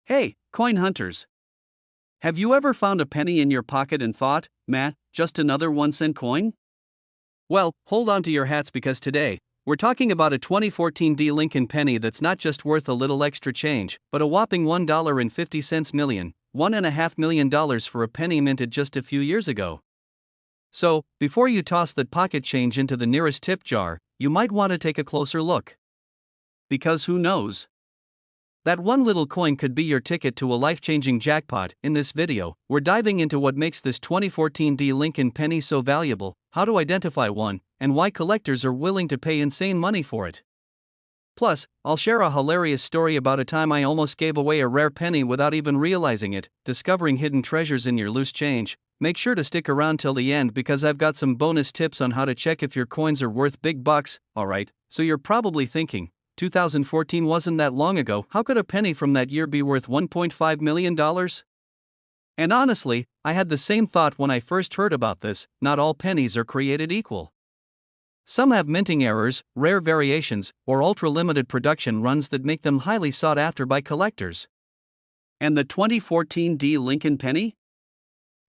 Hey, coin hunters! Have you ever found a penny in your pocket and thought, "Meh, just another 1-cent coin"? Well, hold on to your hats, because today, we're talking about a 2014 D Lincoln penny that's not just worth a little extra change, but a whopping $1.50 million, $1.5 million for a penny minted just a few years ago. So, before you toss that pocket change into the nearest tip jar, you might want to take a closer look. Because who knows? That one little coin could be your ticket to a life-changing jackpot. In this video, we're diving into what makes this 2014 D Lincoln penny so valuable, how to identify one, and why collectors are willing to pay insane money for it. Plus, I'll share a hilarious story about a time I almost gave away a rare penny without even realizing it. Discovering hidden treasures in your loose change. Make sure to stick around till the end, because I've got some bonus tips on how to check if your coins are worth big bucks. Alright, so you're probably thinking, 2014 wasn't that long ago. How could a penny from that year be worth $1.5 million? And honestly, I had the same thought when I first heard about this. Not all pennies are created equal. Some have minting errors, rare variations, or ultra-limited production runs that make them highly sought after by collectors. And the 2014 D Lincoln penny?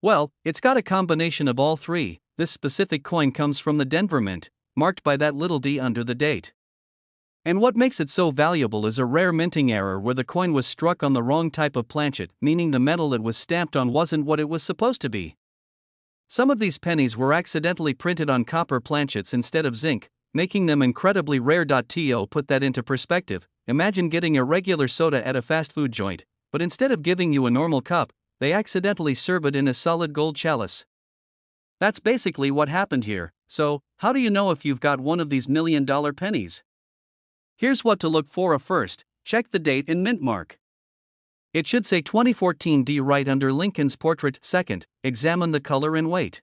Well, it's got a combination of all three. This specific coin comes from the Denver Mint, marked by that little d under the date. And what makes it so valuable is a rare minting error where the coin was struck on the wrong type of planchet, meaning the metal it was stamped on wasn't what it was supposed to be. Some of these pennies were accidentally printed on copper planchets instead of zinc, making them incredibly rare. To put that into perspective, imagine getting a regular soda at a fast food joint, but instead of giving you a normal cup, they accidentally serve it in a solid gold chalice. That's basically what happened here. So, how do you know if you've got one of these $1 million pennies? Here's what to look for. First, check the date and mint mark. It should say 2014 D right under Lincoln's portrait. Second, examine the color and weight.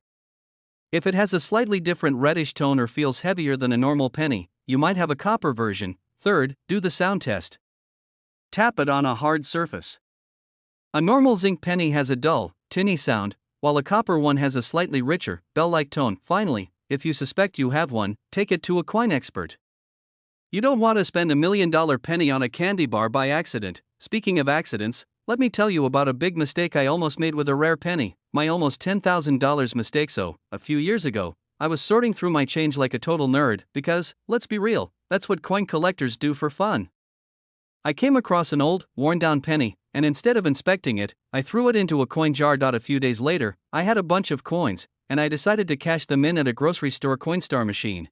If it has a slightly different reddish tone or feels heavier than a normal penny, you might have a copper version. Third, do the sound test. Tap it on a hard surface. A normal zinc penny has a dull, tinny sound, while a copper one has a slightly richer, bell-like tone. Finally, if you suspect you have one, take it to a coin expert. You don't want to spend $1 million penny on a candy bar by accident. Speaking of accidents, let me tell you about a big mistake I almost made with a rare penny, my almost $10,000 mistake. So, a few years ago, I was sorting through my change like a total nerd, because, let's be real, that's what coin collectors do for fun. I came across an old, worn-down penny, and instead of inspecting it, I threw it into a coin jar. A few days later, I had a bunch of coins, and I decided to cash them in at a grocery store Coinstar machine.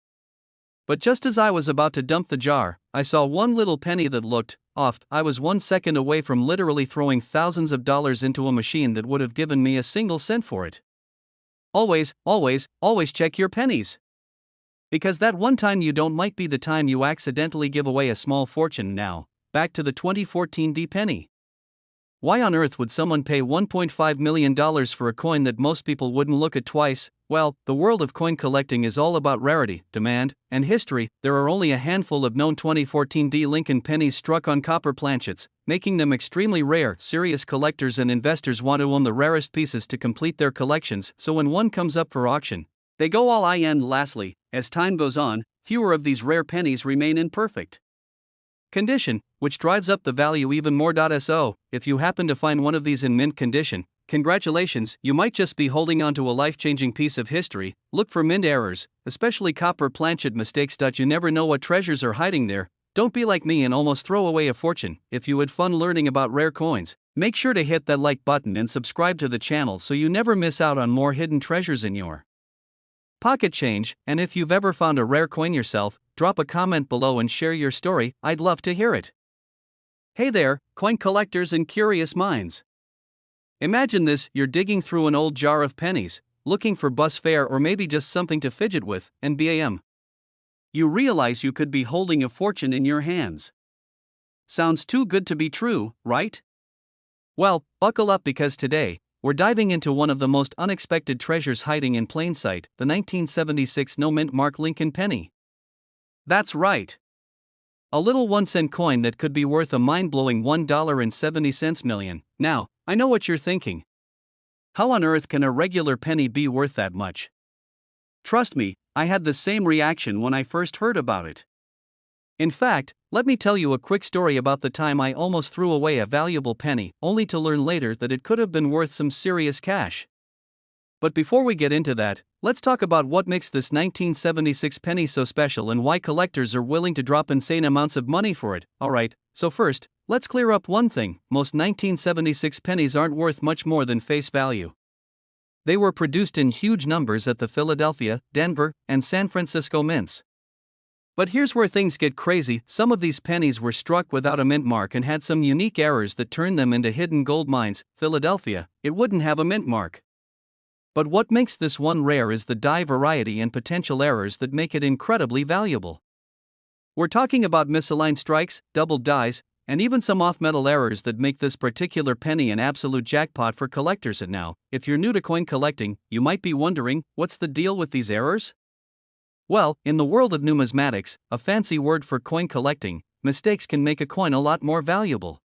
But just as I was about to dump the jar, I saw one little penny that looked off. I was 1 second away from literally throwing thousands of dollars into a machine that would have given me a single cent for it. Always check your pennies. Because that one time you don't might be the time you accidentally give away a small fortune. Now, back to the 2014 D penny. Why on earth would someone pay $1.5 million for a coin that most people wouldn't look at twice? Well, the world of coin collecting is all about rarity, demand, and history. There are only a handful of known 2014 D Lincoln pennies struck on copper planchets, making them extremely rare. Serious collectors and investors want to own the rarest pieces to complete their collections, so when one comes up for auction, they go all in. Lastly, as time goes on, fewer of these rare pennies remain in perfect condition, which drives up the value even more. So, if you happen to find one of these in mint condition, congratulations, you might just be holding on to a life-changing piece of history. Look for mint errors, especially copper planchet mistakes. You never know what treasures are hiding there. Don't be like me and almost throw away a fortune. If you had fun learning about rare coins, make sure to hit that like button and subscribe to the channel so you never miss out on more hidden treasures in your pocket change. And if you've ever found a rare coin yourself, drop a comment below and share your story. I'd love to hear it. Hey there, coin collectors and curious minds. Imagine this: you're digging through an old jar of pennies, looking for bus fare or maybe just something to fidget with, and bam! You realize you could be holding a fortune in your hands. Sounds too good to be true, right? Well, buckle up, because today, we're diving into one of the most unexpected treasures hiding in plain sight: the 1976 no mint mark Lincoln penny. That's right. A little 1-cent coin that could be worth a mind-blowing $1.70 million. Now, I know what you're thinking. How on earth can a regular penny be worth that much? Trust me, I had the same reaction when I first heard about it. In fact, let me tell you a quick story about the time I almost threw away a valuable penny, only to learn later that it could have been worth some serious cash. But before we get into that, let's talk about what makes this 1976 penny so special and why collectors are willing to drop insane amounts of money for it. Alright, so first, let's clear up one thing: most 1976 pennies aren't worth much more than face value. They were produced in huge numbers at the Philadelphia, Denver, and San Francisco mints. But here's where things get crazy: some of these pennies were struck without a mint mark and had some unique errors that turned them into hidden gold mines. Philadelphia, it wouldn't have a mint mark. But what makes this one rare is the die variety and potential errors that make it incredibly valuable. We're talking about misaligned strikes, doubled dies, and even some off-metal errors that make this particular penny an absolute jackpot for collectors. And now, if you're new to coin collecting, you might be wondering, what's the deal with these errors? Well, in the world of numismatics, a fancy word for coin collecting, mistakes can make a coin a lot more valuable.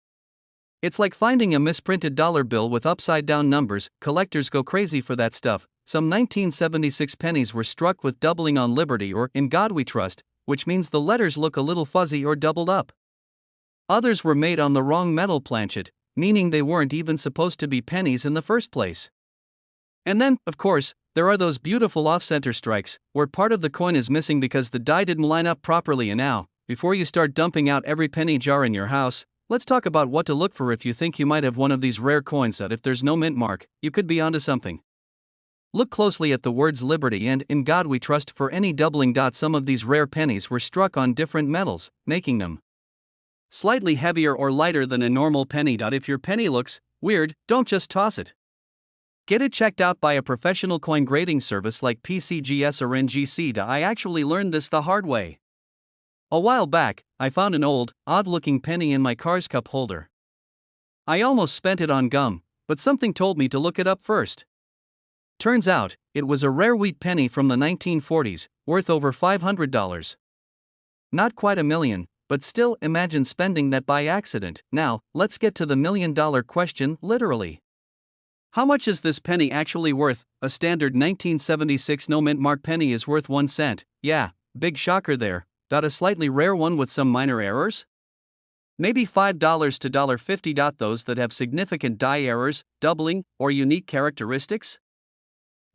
It's like finding a misprinted dollar bill with upside-down numbers. Collectors go crazy for that stuff. Some 1976 pennies were struck with doubling on Liberty or In God We Trust, which means the letters look a little fuzzy or doubled up. Others were made on the wrong metal planchet, meaning they weren't even supposed to be pennies in the first place. And then, of course, there are those beautiful off-center strikes, where part of the coin is missing because the die didn't line up properly. And now, before you start dumping out every penny jar in your house, let's talk about what to look for if you think you might have one of these rare coins that, if there's no mint mark, you could be onto something. Look closely at the words Liberty and In God We Trust for any doubling. Some of these rare pennies were struck on different metals, making them slightly heavier or lighter than a normal penny. If your penny looks weird, don't just toss it. Get it checked out by a professional coin grading service like PCGS or NGC. I actually learned this the hard way. A while back, I found an old, odd-looking penny in my car's cup holder. I almost spent it on gum, but something told me to look it up first. Turns out, it was a rare wheat penny from the 1940s, worth over $500. Not quite $1 million, but still, imagine spending that by accident. Now, let's get to the million-dollar question, literally. How much is this penny actually worth? A standard 1976 no mint mark penny is worth 1 cent. Yeah, big shocker there. A slightly rare one with some minor errors? Maybe $5 to $50. Those that have significant die errors, doubling, or unique characteristics?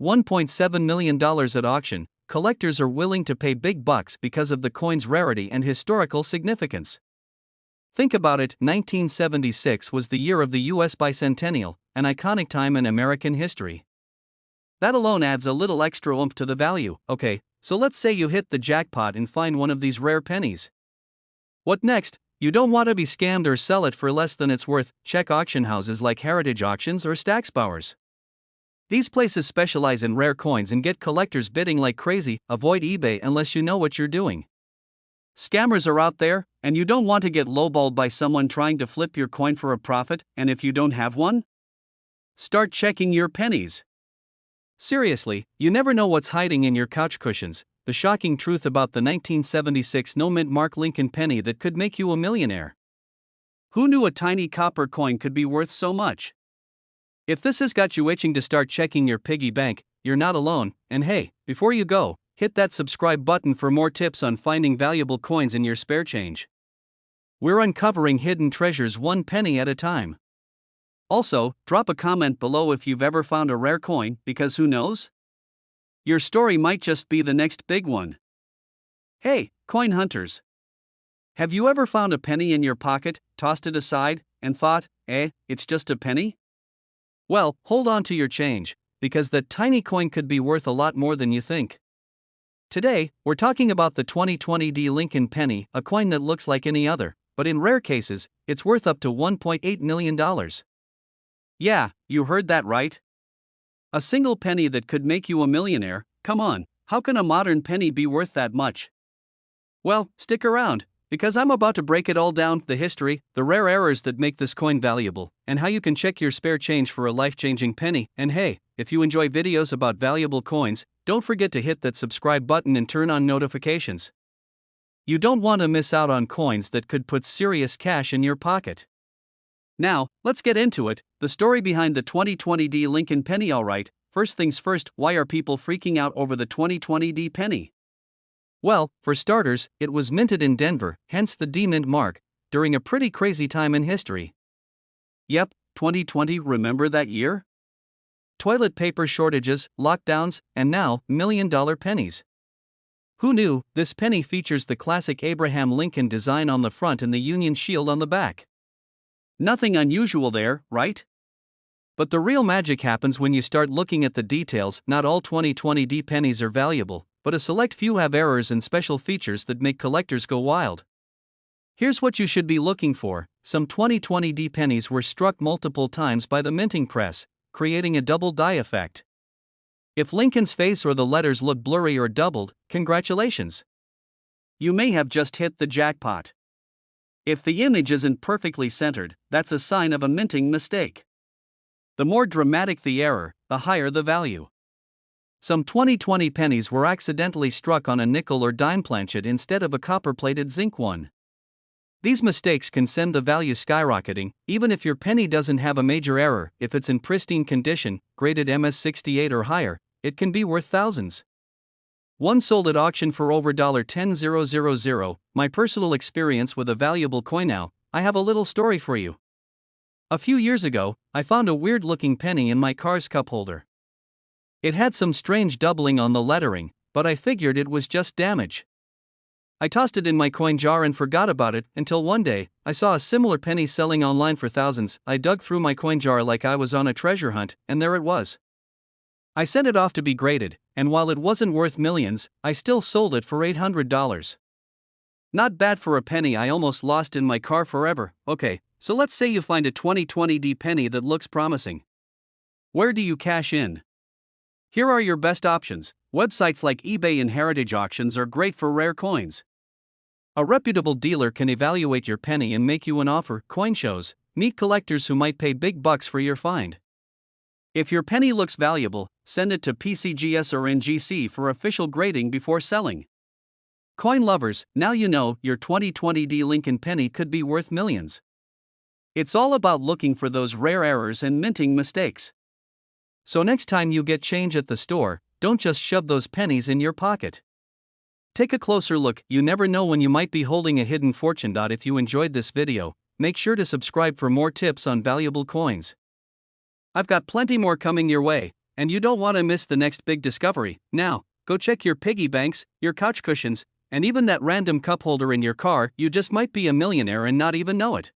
$1.7 million at auction. Collectors are willing to pay big bucks because of the coin's rarity and historical significance. Think about it: 1976 was the year of the US bicentennial, an iconic time in American history. That alone adds a little extra oomph to the value. Okay, so let's say you hit the jackpot and find one of these rare pennies. What next? You don't want to be scammed or sell it for less than it's worth. Check auction houses like Heritage Auctions or Stacksbowers. These places specialize in rare coins and get collectors bidding like crazy. Avoid eBay unless you know what you're doing. Scammers are out there, and you don't want to get lowballed by someone trying to flip your coin for a profit, and if you don't have one, start checking your pennies. Seriously, you never know what's hiding in your couch cushions. The shocking truth about the 1976 no-mint mark Lincoln penny that could make you a millionaire. Who knew a tiny copper coin could be worth so much? If this has got you itching to start checking your piggy bank, you're not alone. And hey, before you go, hit that subscribe button for more tips on finding valuable coins in your spare change. We're uncovering hidden treasures one penny at a time. Also, drop a comment below if you've ever found a rare coin, because who knows? Your story might just be the next big one. Hey, coin hunters! Have you ever found a penny in your pocket, tossed it aside, and thought, it's just a penny? Well, hold on to your change, because that tiny coin could be worth a lot more than you think. Today, we're talking about the 2020 Lincoln penny, a coin that looks like any other, but in rare cases, it's worth up to $1.8 million. Yeah, you heard that right. A single penny that could make you a millionaire. Come on, how can a modern penny be worth that much? Well, stick around, because I'm about to break it all down, the history, the rare errors that make this coin valuable, and how you can check your spare change for a life-changing penny. And hey, if you enjoy videos about valuable coins, don't forget to hit that subscribe button and turn on notifications. You don't want to miss out on coins that could put serious cash in your pocket. Now, let's get into it, the story behind the 2020 Lincoln penny. Alright, first things first, why are people freaking out over the 2020 penny? Well, for starters, it was minted in Denver, hence the D-mint mark, during a pretty crazy time in history. Yep, 2020, remember that year? Toilet paper shortages, lockdowns, and now, million-dollar pennies. Who knew? This penny features the classic Abraham Lincoln design on the front and the Union shield on the back. Nothing unusual there, right? But the real magic happens when you start looking at the details. Not all 2020 pennies are valuable, but a select few have errors and special features that make collectors go wild. Here's what you should be looking for. Some 2020 pennies were struck multiple times by the minting press, creating a double die effect. If Lincoln's face or the letters look blurry or doubled, congratulations! You may have just hit the jackpot. If the image isn't perfectly centered, that's a sign of a minting mistake. The more dramatic the error, the higher the value. Some 2020 pennies were accidentally struck on a nickel or dime planchet instead of a copper-plated zinc one. These mistakes can send the value skyrocketing, even if your penny doesn't have a major error. If it's in pristine condition, graded MS68 or higher, it can be worth thousands. One sold at auction for over $10,000. My personal experience with a valuable coin. Now, I have a little story for you. A few years ago, I found a weird-looking penny in my car's cup holder. It had some strange doubling on the lettering, but I figured it was just damage. I tossed it in my coin jar and forgot about it until one day, I saw a similar penny selling online for thousands. I dug through my coin jar like I was on a treasure hunt, and there it was. I sent it off to be graded, and while it wasn't worth millions, I still sold it for $800. Not bad for a penny I almost lost in my car forever. Okay, so let's say you find a 2020 penny that looks promising. Where do you cash in? Here are your best options. Websites like eBay and Heritage Auctions are great for rare coins. A reputable dealer can evaluate your penny and make you an offer. Coin shows, meet collectors who might pay big bucks for your find. If your penny looks valuable, send it to PCGS or NGC for official grading before selling. Coin lovers, now you know your 2020 Lincoln penny could be worth millions. It's all about looking for those rare errors and minting mistakes. So next time you get change at the store, don't just shove those pennies in your pocket. Take a closer look. You never know when you might be holding a hidden fortune. If you enjoyed this video, make sure to subscribe for more tips on valuable coins. I've got plenty more coming your way, and you don't want to miss the next big discovery. Now, go check your piggy banks, your couch cushions, and even that random cup holder in your car. You just might be a millionaire and not even know it.